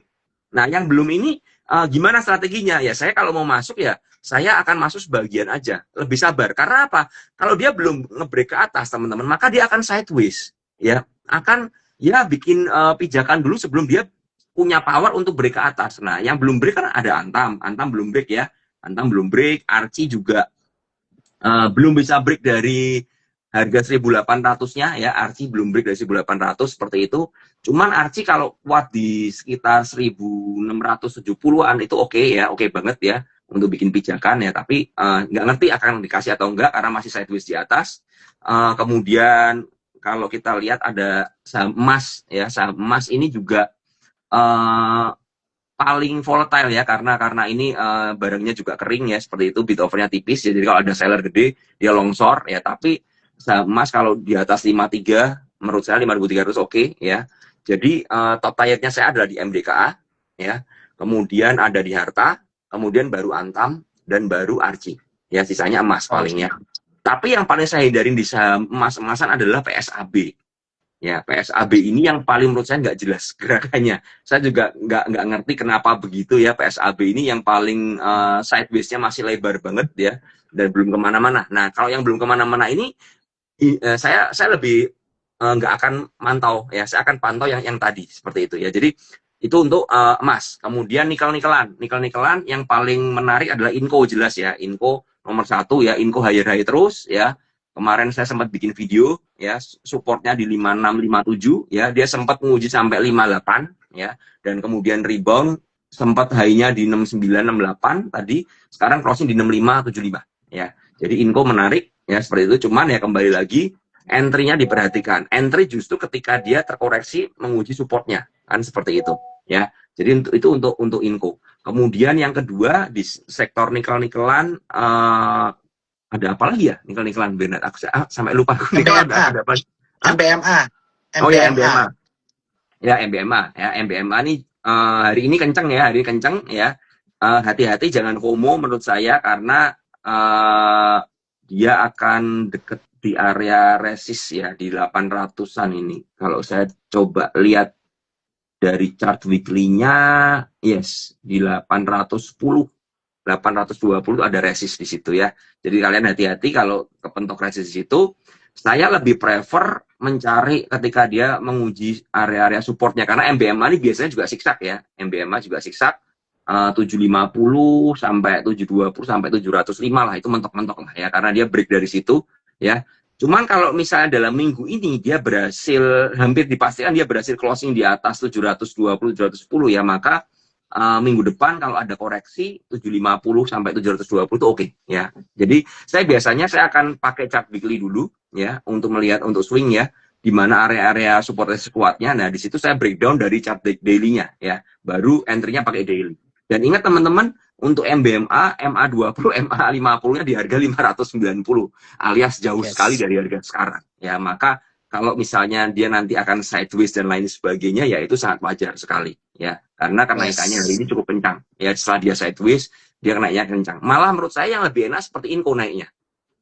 Nah, yang belum ini gimana strateginya? Ya, saya kalau mau masuk ya, saya akan masuk sebagian aja. Lebih sabar. Karena apa? Kalau dia belum nge-break ke atas, teman-teman, maka dia akan sideways. Ya, akan ya bikin pijakan dulu sebelum dia punya power untuk break ke atas. Nah, yang belum break kan ada Antam. Antam belum break ya. Antam belum break. Archie juga belum bisa break dari harga 1.800-nya ya. Archie belum break dari 1.800 seperti itu. Cuman Archie kalau kuat di sekitar 1.670-an itu oke ya, oke banget ya untuk bikin pijakan ya. Tapi nggak ngerti akan dikasih atau enggak karena masih sideways di atas. Kemudian kalau kita lihat ada saham emas ya, saham emas ini juga paling volatile ya karena ini barangnya juga kering ya, seperti itu, bid offernya tipis ya, jadi kalau ada seller gede dia longsor ya. Tapi saham emas kalau di atas 53 menurut saya 5.300 oke ya. Jadi top targetnya saya adalah di MDKA ya, kemudian ada di Harta, kemudian baru Antam dan baru Archie ya, sisanya emas palingnya. Tapi yang paling saya hindarin di saham emas-emasan adalah PSAB. Ya, PSAB ini yang paling menurut saya nggak jelas gerakannya. Saya juga nggak ngerti kenapa begitu ya. PSAB ini yang paling sideways-nya masih lebar banget ya, dan belum kemana-mana. Nah, kalau yang belum kemana-mana ini, saya lebih nggak akan mantau ya. Saya akan pantau yang tadi seperti itu ya. Jadi itu untuk emas. Kemudian nikel-nikelan yang paling menarik adalah Inco, jelas ya. Inco nomor 1 ya. Inco high terus ya. Kemarin saya sempat bikin video ya, supportnya di 5657 ya, dia sempat menguji sampai 58 ya, dan kemudian rebound sempat high-nya di 6968 tadi, sekarang closing di 6575 ya. Jadi Inco menarik ya seperti itu. Cuman ya kembali lagi, entry-nya diperhatikan. Entry justru ketika dia terkoreksi menguji supportnya, kan seperti itu ya. Jadi itu untuk Inco. Kemudian yang kedua di sektor nikel-nikelan, ada apa lagi ya? Nikel-nikelan Bernard. Aku sampai lupa. Nikel ada apa? MBMA. Oh ya, MBMA. Ya, MBMA. Ya, MBMA nih hari ini kenceng ya. Hari ini kenceng ya. Hati-hati jangan FOMO menurut saya, karena dia akan deket di area resist ya, di 800-an ini. Kalau saya coba lihat dari chart weekly-nya, yes, di 810. 820 ada resist di situ ya. Jadi kalian hati-hati kalau kepentok resist di situ. Saya lebih prefer mencari ketika dia menguji area-area supportnya, karena MBMA ini biasanya juga siksak ya. MBMA juga siksak 750 sampai 720 sampai 705 lah, itu mentok-mentok lah ya, karena dia break dari situ ya. Cuman kalau misalnya dalam minggu ini dia berhasil, hampir dipastikan dia berhasil closing di atas 720 710 ya, maka minggu depan kalau ada koreksi 750 sampai 720 itu oke ya. Jadi saya biasanya akan pakai chart weekly dulu ya, untuk melihat untuk swing ya, di mana area-area support resist kuatnya. Nah, di situ saya breakdown dari chart daily-nya ya. Baru entry-nya pakai daily. Dan ingat teman-teman, untuk MBMA, MA20, MA50-nya di harga 590 alias jauh sekali dari harga sekarang. Ya, maka kalau misalnya dia nanti akan sideways dan lain sebagainya, ya itu sangat wajar sekali ya, karena kenaikannya hari ini cukup kencang ya. Setelah dia sideways, dia naiknya kencang. Malah menurut saya yang lebih enak seperti Inco naiknya.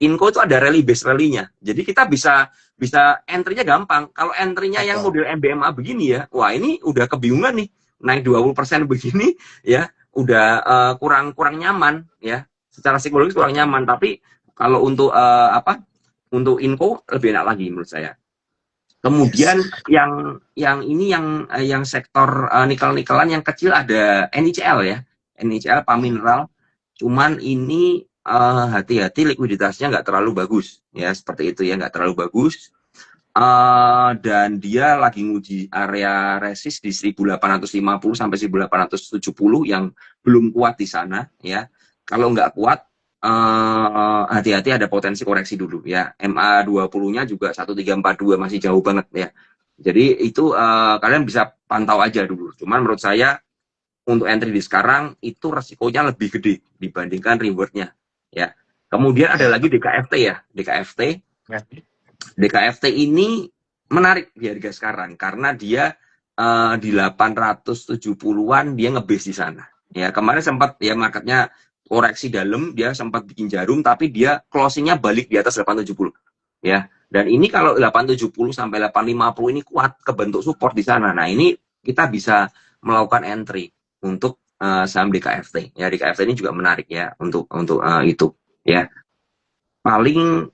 Inco itu ada rally base rally-nya, jadi kita bisa entry-nya gampang. Kalau entry-nya yang model MBMA begini ya, wah ini udah kebingungan nih, naik 20% begini ya, udah kurang nyaman ya, secara psikologis kurang nyaman. Tapi kalau untuk untuk Inco lebih enak lagi menurut saya. Kemudian yang sektor nikel-nikelan yang kecil ada NICL ya, NICL Pamineral. Cuman ini hati-hati likuiditasnya nggak terlalu bagus ya, seperti itu ya, nggak terlalu bagus. Dan dia lagi nguji area resist di 1850 sampai 1870 yang belum kuat di sana ya. Kalau nggak kuat, hati-hati ada potensi koreksi dulu ya. MA20-nya juga 1342 masih jauh banget ya. Jadi itu kalian bisa pantau aja dulu. Cuman menurut saya untuk entry di sekarang itu resikonya lebih gede dibandingkan rewardnya ya. Kemudian ada Ya. lagi DKFT ya. Ya. DKFT ini menarik di harga sekarang karena dia di 870-an dia ngebase di sana. Ya, kemarin sempat ya marketnya koreksi dalam, dia sempat bikin jarum tapi dia closingnya balik di atas 870. Ya. Dan ini kalau 870 sampai 850 ini kuat kebentuk support di sana. Nah, ini kita bisa melakukan entry untuk saham DKFT. Ya, DKFT ini juga menarik ya untuk itu ya. Paling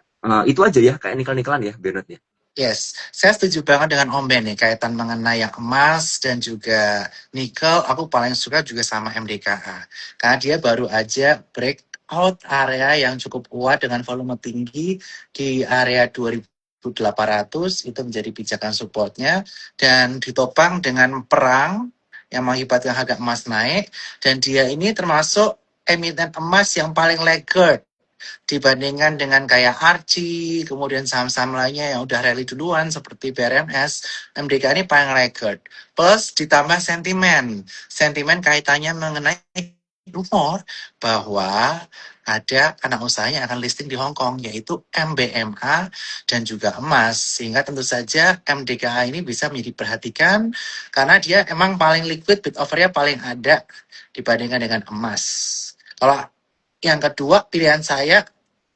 itu aja ya kayak nikel-nikelan ya Bernard ya. Yes, saya setuju banget dengan Om Ben nih, kaitan mengenai yang emas dan juga nikel, aku paling suka juga sama MDKA. Karena dia baru aja breakout area yang cukup kuat dengan volume tinggi di area 2800, itu menjadi pijakan supportnya, dan ditopang dengan perang yang mengakibatkan harga emas naik, dan dia ini termasuk emiten emas yang paling laggard dibandingkan dengan kayak Archie, kemudian saham-saham lainnya yang udah rally duluan seperti BRMS, MDK ini paling record. Plus ditambah sentimen kaitannya mengenai rumor bahwa ada anak usaha yang akan listing di Hong Kong, yaitu MBMA dan juga emas. Sehingga tentu saja MDKA ini bisa menjadi perhatikan karena dia emang paling liquid, bid offer-nya paling ada dibandingkan dengan emas. Kalau yang kedua pilihan saya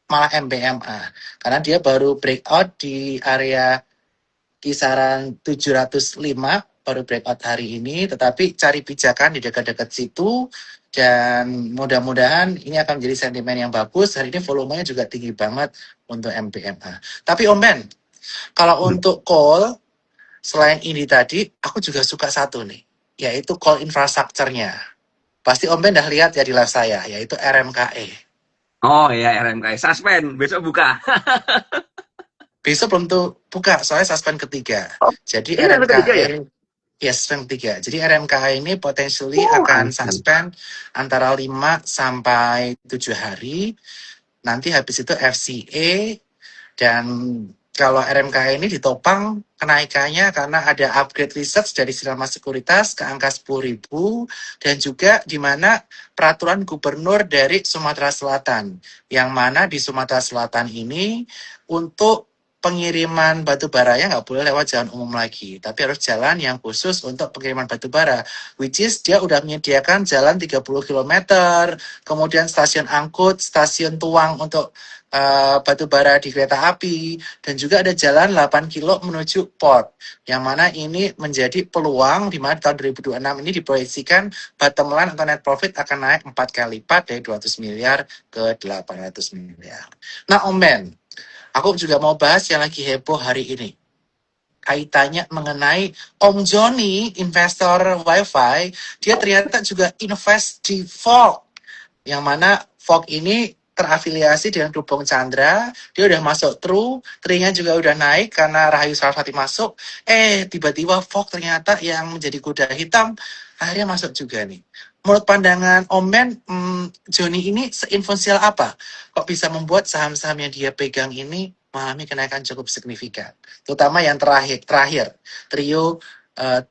malah MBMA karena dia baru breakout di area kisaran 705, baru breakout hari ini, tetapi cari pijakan di dekat-dekat situ dan mudah-mudahan ini akan menjadi sentimen yang bagus. Hari ini volumenya juga tinggi banget untuk MBMA. Tapi Om Ben, kalau untuk call selain ini tadi, aku juga suka satu nih, yaitu call infrastrukturnya. Pasti Om Ben udah lihat ya di live saya, yaitu RMKE. Oh ya RMKI suspend besok buka. Besok belum tuh buka, soalnya suspend ketiga. Oh, Jadi ini yang ketiga RMKE, ya? ya suspend ketiga. Jadi RMKE ini potentially Oh, akan anjir. suspend antara 5 sampai 7 hari. Nanti habis itu FCA, dan kalau RMKE ini ditopang kenaikannya karena ada upgrade research dari Sinarmas Sekuritas ke angka 10.000 dan juga di mana peraturan gubernur dari Sumatera Selatan, yang mana di Sumatera Selatan ini untuk pengiriman batu baranya nggak boleh lewat jalan umum lagi, tapi harus jalan yang khusus untuk pengiriman batu bara, which is dia udah menyediakan jalan 30 kilometer, kemudian stasiun angkut, stasiun tuang untuk batu bara di kereta api, dan juga ada jalan 8 kilo menuju port, yang mana ini menjadi peluang di mana tahun 2026 ini diproyeksikan bottom line atau net profit akan naik 4 kali lipat dari 200 miliar ke 800 miliar. Nah Om Ben, aku juga mau bahas yang lagi heboh hari ini. Kaitannya mengenai Om Joni, investor WiFi, dia ternyata juga invest di Fog. Yang mana Fog ini terafiliasi dengan Dupong Chandra, dia udah masuk tri-nya juga udah naik karena Rahayu Saraswati masuk, tiba-tiba Fog ternyata yang menjadi kuda hitam, akhirnya masuk juga nih. Menurut pandangan Om Ben, Joni ini seinfluensial apa? Kok bisa membuat saham-saham yang dia pegang ini mengalami kenaikan cukup signifikan? Terutama yang terakhir trio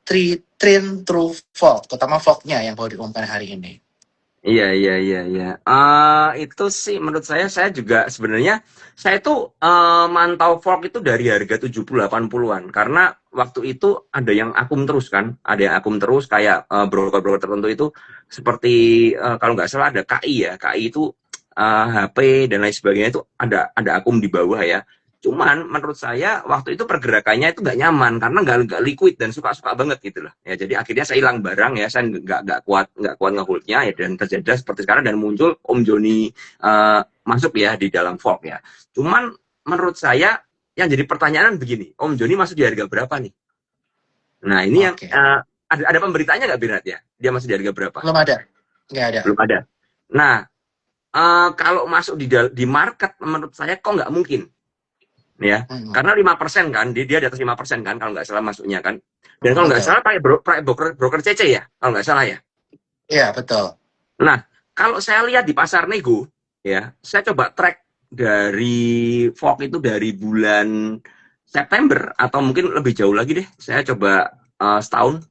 Trin True Fog, terutama Fog-nya yang baru diumumkan hari ini. Iya, iya, iya, iya. Itu sih menurut saya juga sebenarnya saya itu mantau Volk itu dari harga 70-80-an karena waktu itu ada yang akum terus kan, ada yang akum terus kayak broker-broker tertentu itu seperti kalau nggak salah ada KI ya, KI itu HP dan lain sebagainya itu ada akum di bawah ya. Cuman menurut saya waktu itu pergerakannya itu nggak nyaman karena nggak liquid dan suka-suka banget gitu loh. Ya jadi akhirnya saya hilang barang ya, saya nggak kuat ngeholdnya ya dan terjadi seperti sekarang dan muncul Om Joni masuk ya di dalam Volk ya. Cuman menurut saya yang jadi pertanyaan begini, Om Joni masuk di harga berapa nih? Nah ini yang Oke. ada pemberitaannya nggak Binat ya? Dia masuk di harga berapa? Belum ada. Nggak ada. Belum ada. Nah kalau masuk di market menurut saya kok nggak mungkin ya. Mm-mm. Karena 5% kan, dia di atas 5% kan, kalau nggak salah masuknya kan. Dan kalau nggak Betul. salah pakai broker CC ya, kalau nggak salah ya. Iya, betul. Nah, kalau saya lihat di pasar nego, ya, saya coba track dari Fok itu dari bulan September atau mungkin lebih jauh lagi deh. Saya coba setahun.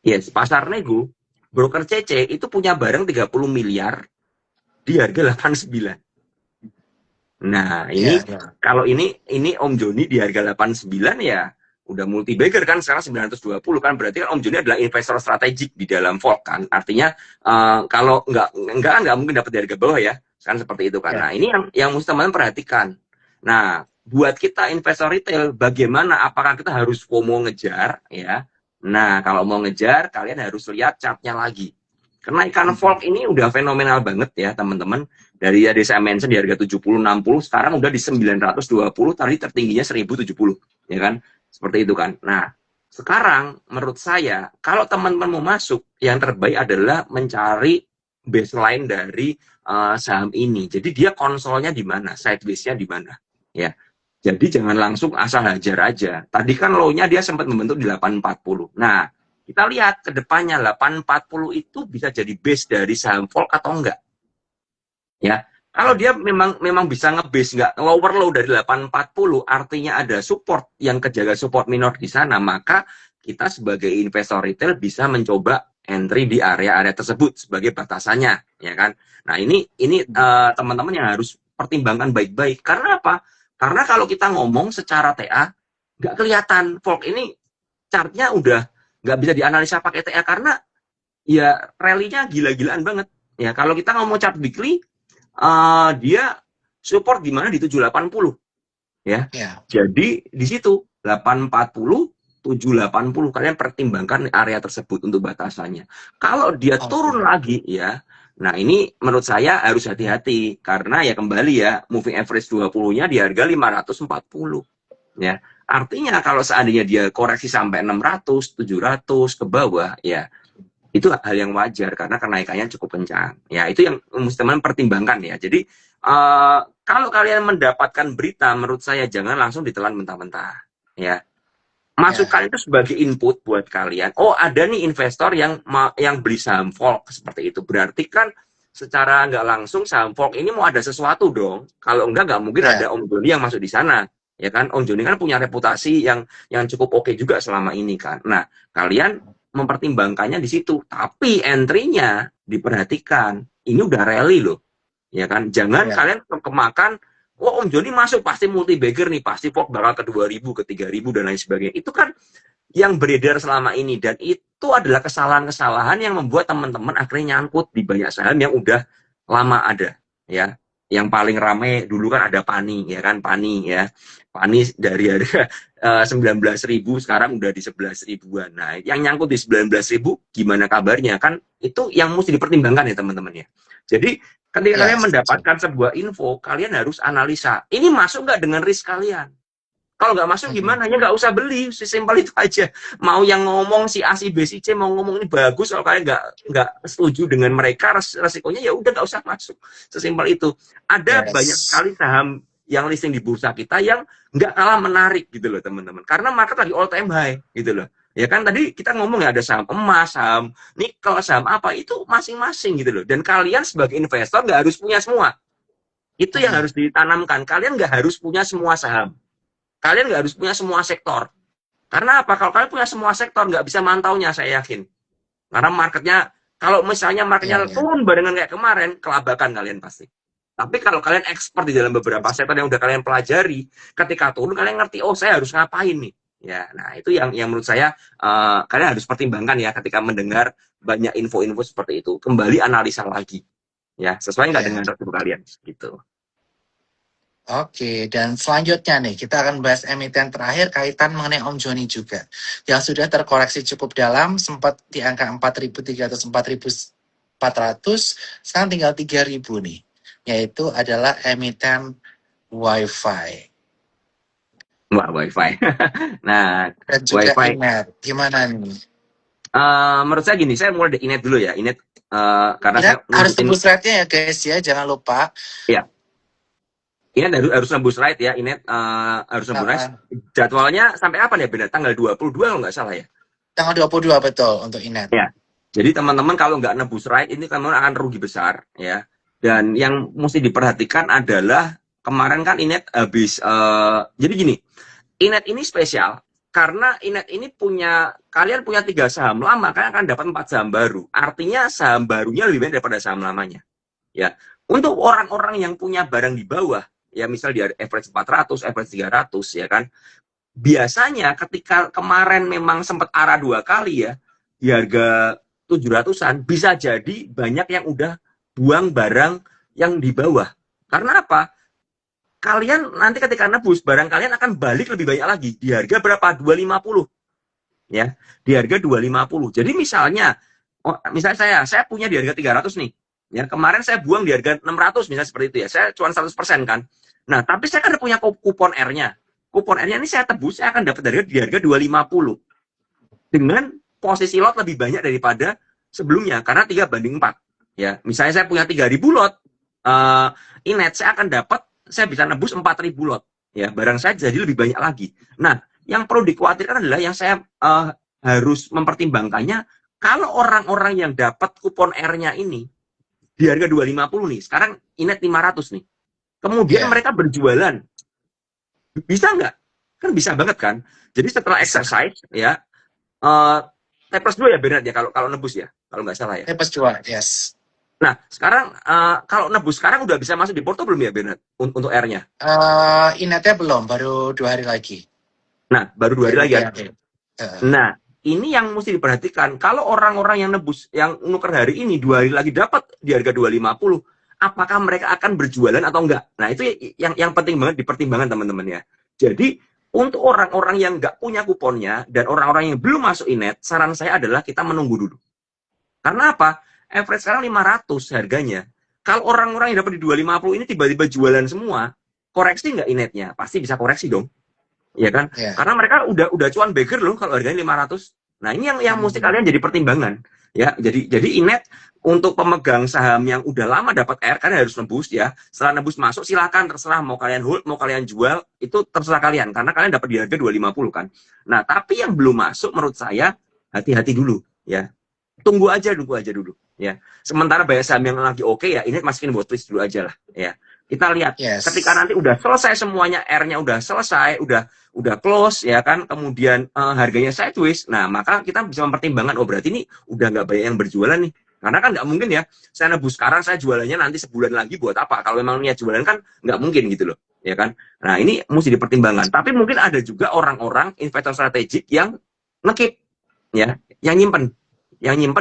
Yes, pasar nego, broker CC itu punya barang 30 miliar di harga 89. Nah, Iya, ini iya. kalau ini Om Joni di harga 89 ya udah multi bagger kan sekarang 920 kan berarti kan Om Joni adalah investor strategik di dalam Volt kan. Artinya kalau nggak mungkin dapat di harga bawah ya. Kan seperti itu kan. Iya. Nah, ini yang mesti teman-teman perhatikan. Nah, buat kita investor retail bagaimana apakah kita harus FOMO ngejar ya. Nah, kalau mau ngejar kalian harus lihat chartnya lagi. Kenaikan Volt ini udah fenomenal banget ya teman-teman. Dari ya saya mention di harga 70 60 sekarang udah di 920 tadi tertingginya 1070 ya kan seperti itu kan. Nah, sekarang menurut saya kalau teman-teman mau masuk yang terbaik adalah mencari baseline dari saham ini. Jadi dia konsolnya di mana, sideways-nya di mana ya. Jadi jangan langsung asal hajar aja. Tadi kan low-nya dia sempat membentuk di 840. Nah, kita lihat ke depannya 840 itu bisa jadi base dari saham Volt atau enggak ya. Kalau Ya. dia memang bisa ngebase nggak lower low dari 840 artinya ada support yang kejaga support minor di sana, maka kita sebagai investor retail bisa mencoba entry di area-area tersebut sebagai batasannya ya kan. Nah, ini teman-teman yang harus pertimbangkan baik-baik. Karena apa? Karena kalau kita ngomong secara TA nggak kelihatan Volk ini chartnya udah nggak bisa dianalisa pakai TA karena ya rally-nya gila-gilaan banget ya. Kalau kita ngomong chart weekly dia support di mana di 780 ya. Ya. Jadi di situ 840 780 kalian pertimbangkan area tersebut untuk batasannya. Kalau dia turun Oke. lagi ya. Nah, ini menurut saya harus hati-hati karena ya kembali ya moving average 20-nya di harga 540 ya. Artinya kalau seandainya dia koreksi sampai 600, 700 ke bawah ya itu hal yang wajar karena kenaikannya cukup kencang. Ya, itu yang mesti teman pertimbangkan ya. Jadi kalau kalian mendapatkan berita, menurut saya jangan langsung ditelan mentah-mentah. Ya, Ya. masukkan itu sebagai input buat kalian. Oh, ada nih investor yang beli saham Volk seperti itu. Berarti kan secara nggak langsung saham Volk ini mau ada sesuatu dong. Kalau enggak nggak mungkin ada Ya. Om Joni yang masuk di sana. Ya kan, Om Joni kan punya reputasi yang cukup oke juga selama ini kan. Nah, kalian mempertimbangkannya di situ. Tapi entry-nya diperhatikan. Ini udah rally loh. Ya kan, jangan Ya. kalian kemakan oh Om Joni masuk pasti multi bagger nih, pasti Volk bakal ke 2000 ke 3000 dan lain sebagainya. Itu kan yang beredar selama ini dan itu adalah kesalahan-kesalahan yang membuat teman-teman akhirnya nyangkut di banyak saham yang udah lama ada ya. Yang paling rame dulu kan ada Pani ya kan, Pani ya. Pani dari harga 19.000 sekarang udah di 11 ribuan. Nah, yang nyangkut di 19.000 gimana kabarnya kan itu yang mesti dipertimbangkan ya teman-teman ya. Jadi ketika Ya. kalian mendapatkan sebuah info, kalian harus analisa. Ini masuk nggak dengan risk kalian? Kalau nggak masuk Mm-mm. gimana? Ya nggak usah beli, sesimpel itu aja. Mau yang ngomong si A, si B, si C mau ngomong ini bagus, kalau kalian nggak setuju dengan mereka, resikonya ya udah nggak usah masuk. Sesimpel itu. Ada banyak Yes. sekali saham yang listing di bursa kita yang nggak kalah menarik gitu loh teman-teman. Karena market lagi all time high gitu loh. Ya kan tadi kita ngomong ya ada saham emas, saham nikel, saham apa itu masing-masing gitu loh. Dan kalian sebagai investor nggak harus punya semua. Itu yang Mm-mm. harus ditanamkan. Kalian nggak harus punya semua saham. Kalian nggak harus punya semua sektor. Karena apa? Kalau kalian punya semua sektor, nggak bisa mantaunya, saya yakin. Karena marketnya, kalau misalnya Ya. marketnya Ya. turun barengan kayak kemarin, kelabakan kalian pasti. Tapi kalau kalian expert di dalam beberapa sektor yang udah kalian pelajari, ketika turun kalian ngerti, oh saya harus ngapain nih. Ya, nah itu yang menurut saya kalian harus pertimbangkan ya ketika mendengar banyak info-info seperti itu. Kembali analisa lagi, ya sesuai nggak Ya. dengan resiko kalian, gitu. Oke, dan selanjutnya nih kita akan bahas emiten terakhir kaitan mengenai Om Joni juga. Yang sudah terkoreksi cukup dalam, sempat di angka 4.300, 4.400, sekarang tinggal 3.000 nih. Yaitu adalah emiten WiFi. Wah, wifi. Nah, Dan juga wifi. Inet. Gimana nih? Menurut saya gini, saya mulai dari Inet dulu ya. Inet karena Inet saya harus ngikutin tembus rate-nya ya guys ya, jangan lupa. ya Inet harus nembus right ya, Inet harus nembus right. Jadwalnya sampai apa nih benar? Tanggal 22 kalau nggak salah ya. Tanggal 22 betul untuk Inet. Ya. Jadi teman-teman kalau nggak nebus right ini teman akan rugi besar ya. Dan yang mesti diperhatikan adalah kemarin kan Inet habis jadi gini, Inet ini spesial karena Inet ini kalian punya 3 saham lama, kalian akan dapat 4 saham baru. Artinya saham barunya lebih banyak daripada saham lamanya. Ya. Untuk orang-orang yang punya barang di bawah, ya misal di average 400, average 300 ya kan. Biasanya ketika kemarin memang sempat arah 2 kali ya, di harga 700-an, bisa jadi banyak yang udah buang barang yang di bawah. Karena apa? Kalian nanti ketika nebus, barang kalian akan balik lebih banyak lagi. Di harga berapa? 250. Ya, di harga 250. Jadi misalnya saya punya di harga 300 nih. Ya, kemarin saya buang di harga 600 misalnya seperti itu ya. Saya cuma 100% kan. Nah, tapi saya kan punya kupon R-nya. Kupon R-nya ini saya tebus, saya akan dapat di harga 250. Dengan posisi lot lebih banyak daripada sebelumnya karena 3/4 ya. Misalnya saya punya 3.000 lot Inet, saya bisa nebus 4.000 lot ya, barang saya jadi lebih banyak lagi. Nah, yang perlu dikhawatirkan adalah yang saya harus mempertimbangkannya, kalau orang-orang yang dapat kupon R-nya ini di harga 250 nih, sekarang Inet 500 nih, kemudian mereka berjualan, bisa nggak? Kan bisa banget kan. Jadi setelah exercise ya, T+2 ya Bernard ya, kalau nebus ya, kalau nggak salah ya. T+2, yes. Nah, sekarang kalau nebus sekarang udah bisa masuk di Porto belum ya Bernard untuk R-nya? Inetnya belum, baru 2 hari lagi. Nah, baru 2 hari lagi kan? Nah, ini yang mesti diperhatikan. Kalau orang-orang yang nebus, yang nuker hari ini 2 hari lagi dapat di harga 250, apakah mereka akan berjualan atau enggak? Nah, itu yang penting banget dipertimbangkan teman-teman ya. Jadi, untuk orang-orang yang nggak punya kuponnya dan orang-orang yang belum masuk Inet, saran saya adalah kita menunggu dulu. Karena apa? Average sekarang 500 harganya. Kalau orang-orang yang dapat di 250 ini tiba-tiba jualan semua, koreksi nggak Inetnya? Pasti bisa koreksi dong. Ya kan? Yeah. Karena mereka udah cuan beggar loh kalau harganya 500. Nah, ini yang mesti kalian jadi pertimbangan. Ya, jadi Inet untuk pemegang saham yang udah lama dapat R, kalian harus nebus ya. Setelah nebus masuk, silakan terserah mau kalian hold, mau kalian jual, itu terserah kalian karena kalian dapat di harga 250 kan. Nah, tapi yang belum masuk menurut saya hati-hati dulu ya. Tunggu aja dulu ya. Sementara banyak saham yang lagi oke ya, Inet masukin watchlist dulu aja lah ya. Kita lihat ketika nanti udah selesai semuanya, R-nya udah selesai, udah close ya kan, kemudian harganya sideways, nah maka kita bisa mempertimbangkan, oh berarti ini udah nggak banyak yang berjualan nih, karena kan nggak mungkin ya saya nebus sekarang, saya jualannya nanti sebulan lagi buat apa? Kalau memang niat jualan kan nggak mungkin gitu loh ya kan. Nah, ini mesti dipertimbangkan. Tapi mungkin ada juga orang-orang investor strategik yang ngekip ya, yang nyimpen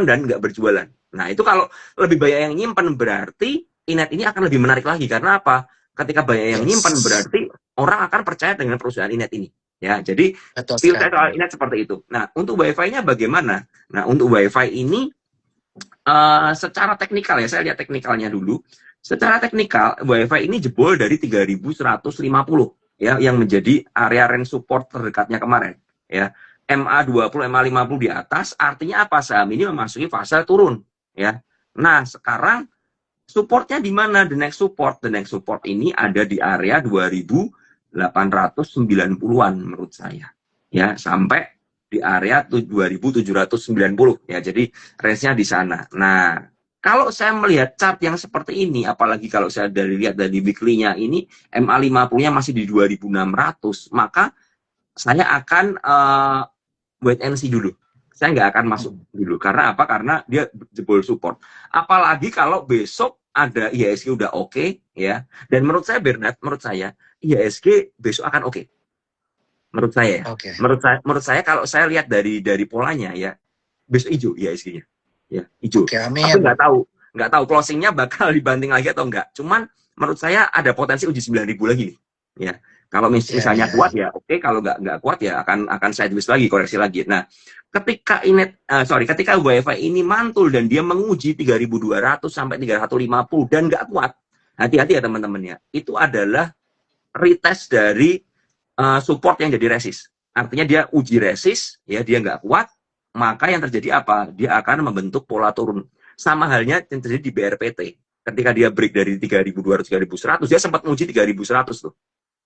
dan nggak berjualan. Nah, itu kalau lebih banyak yang nyimpen berarti Inet ini akan lebih menarik lagi. Karena apa? Ketika banyak yang nyimpan berarti orang akan percaya dengan perusahaan Inet ini. Ya, jadi filter soal Inet seperti itu. Nah, untuk WiFi-nya bagaimana? Nah, untuk WiFi ini secara teknikal ya, saya lihat teknikalnya dulu. Secara teknikal, WiFi ini jebol dari 3.150 ya, yang menjadi area range support terdekatnya kemarin. Ya, MA20, MA50 di atas, artinya apa? Saham ini memasuki fase turun. Ya, nah sekarang supportnya di mana? The next support ini ada di area 2.890-an menurut saya. Ya, sampai di area 2.790 ya. Jadi range-nya di sana. Nah, kalau saya melihat chart yang seperti ini, apalagi kalau saya lihat dari weekly-nya ini, MA50-nya masih di 2.600, maka saya akan wait and see dulu. Saya nggak akan masuk dulu. Karena apa? Karena dia jebol support. Apalagi kalau besok ada IHSG udah oke, ya. Dan menurut saya Bernard, IHSG besok akan oke. Menurut saya ya. Menurut saya kalau saya lihat dari polanya ya, besok hijau IHSG-nya. Ya, hijau. Tapi nggak tahu closing-nya bakal dibanting lagi atau enggak. Cuman menurut saya ada potensi uji 9.000 lagi nih. Ya. Kalau misalnya kuat ya oke, kalau nggak kuat ya akan sideways lagi, koreksi lagi. Nah, ketika ketika WiFi ini mantul dan dia menguji 3.200 sampai 350 dan nggak kuat, hati-hati ya teman-teman ya. Itu adalah retest dari support yang jadi resist. Artinya dia uji resist, ya dia nggak kuat, maka yang terjadi apa? Dia akan membentuk pola turun. Sama halnya yang terjadi di BRPT. ketika dia break dari 3.200 3.100 dia sempat nguji 3.100 tuh,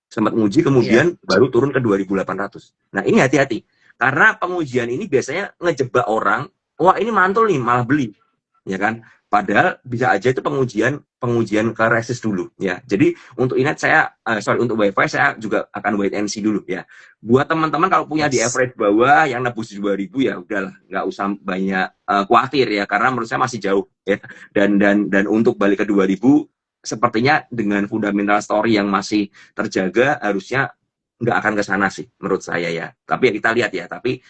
sempat nguji Iya. kemudian baru turun ke 2.800. Nah ini hati-hati karena pengujian ini biasanya ngejebak orang, wah ini mantul nih malah beli, ya kan? Padahal bisa aja itu pengujian ke resist dulu ya. Jadi untuk Inet saya untuk WiFi saya juga akan wait and see dulu ya. Buat teman-teman kalau punya di Yes. average bawah yang nebus 2.000 ya udahlah, nggak usah banyak khawatir ya karena menurut saya masih jauh ya. Dan untuk balik ke 2.000 sepertinya dengan fundamental story yang masih terjaga harusnya nggak akan ke sana sih menurut saya ya. Tapi ya kita lihat ya. Tapi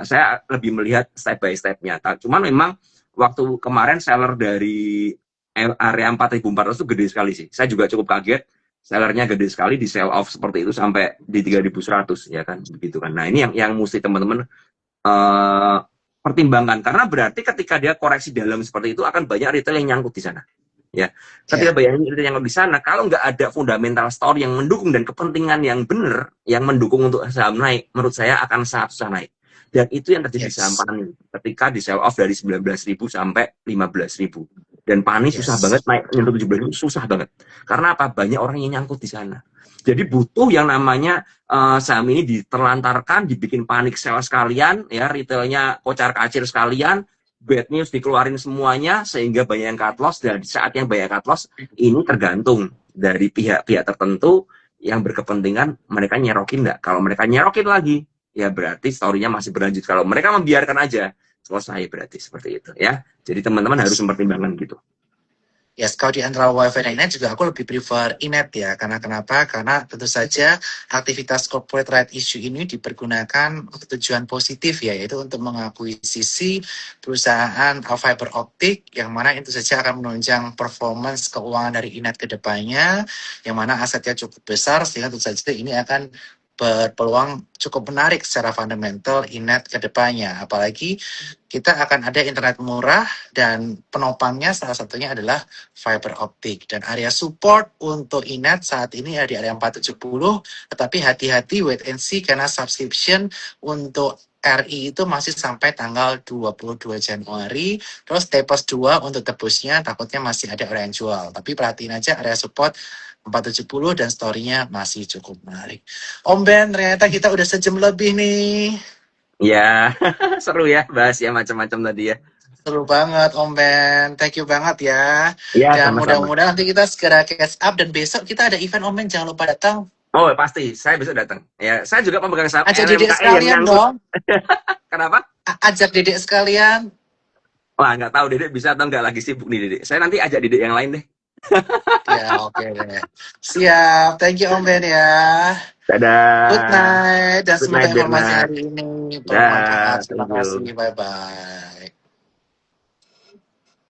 saya lebih melihat step by step-nya. Cuman memang waktu kemarin seller dari area 4.400 itu gede sekali sih. Saya juga cukup kaget. Sellernya gede sekali di sell off seperti itu sampai di 3.100 ya kan begitu kan. Nah ini yang mesti teman-teman pertimbangkan karena berarti ketika dia koreksi dalam seperti itu akan banyak retail yang nyangkut di sana. Ya, ketika Ya. banyak retail yang nyangkut di sana, kalau nggak ada fundamental story yang mendukung dan kepentingan yang benar yang mendukung untuk saham naik, menurut saya akan sangat susah naik. Dan itu yang terjadi di saham Yes. Pani ketika di sell off dari 19.000 sampai 15.000. Dan Pani susah banget Yes. naik nyentuh 17.000 susah banget. Karena apa? Banyak orang yang nyangkut di sana. Jadi butuh yang namanya saham ini diterlantarkan, dibikin panik sell sekalian, ya retailnya kocar kacir sekalian, bad news dikeluarin semuanya sehingga banyak yang cut loss. Dan di saat yang banyak cut loss ini tergantung dari pihak-pihak tertentu yang berkepentingan mereka nyerokin nggak. Kalau mereka nyerokin lagi ya berarti story-nya masih berlanjut. Kalau mereka membiarkan aja, selesai berarti seperti itu ya. Jadi teman-teman harus Yes. mempertimbangkan gitu. Yes, kalau di antara WiFi dan Inet juga aku lebih prefer Inet ya. Karena kenapa? Karena tentu saja aktivitas corporate right issue ini dipergunakan untuk tujuan positif ya, yaitu untuk mengakuisisi perusahaan fiber optik yang mana itu saja akan menunjang performance keuangan dari Inet ke depannya, yang mana asetnya cukup besar sehingga tentu saja ini akan berpeluang cukup menarik secara fundamental Inet ke depannya. Apalagi kita akan ada internet murah dan penopangnya salah satunya adalah fiber optik. Dan area support untuk Inet saat ini ada di area 470, tetapi hati-hati wait and see karena subscription untuk RI itu masih sampai tanggal 22 Januari. Terus T+2 untuk tebusnya takutnya masih ada orang yang jual. Tapi perhatiin aja area support 470 dan story-nya masih cukup menarik. Om Ben, ternyata kita udah sejam lebih nih. Ya, seru ya bahas ya macam-macam tadi ya. Seru banget Om Ben, thank you banget ya. Ya, Dan sama-sama. mudah-mudahan nanti kita segera catch up dan besok kita ada event Om Ben, jangan lupa datang. Oh, pasti. Saya besok datang. Ya, saya juga pemegang saham Ajak dedek RMKE yang sekalian nyangkut. dong. Kenapa? Ajak dedek sekalian. Wah, nggak tahu Dedek bisa atau nggak lagi sibuk nih Dedek. Saya nanti ajak Dedek yang lain deh. Ya oke deh. Siap, thank you Om Ben ya. Good Dadah. night dan Good semoga night, informasi Bernard. hari ini Dah, bermanfaat. Terima thank kasih, you. bye-bye.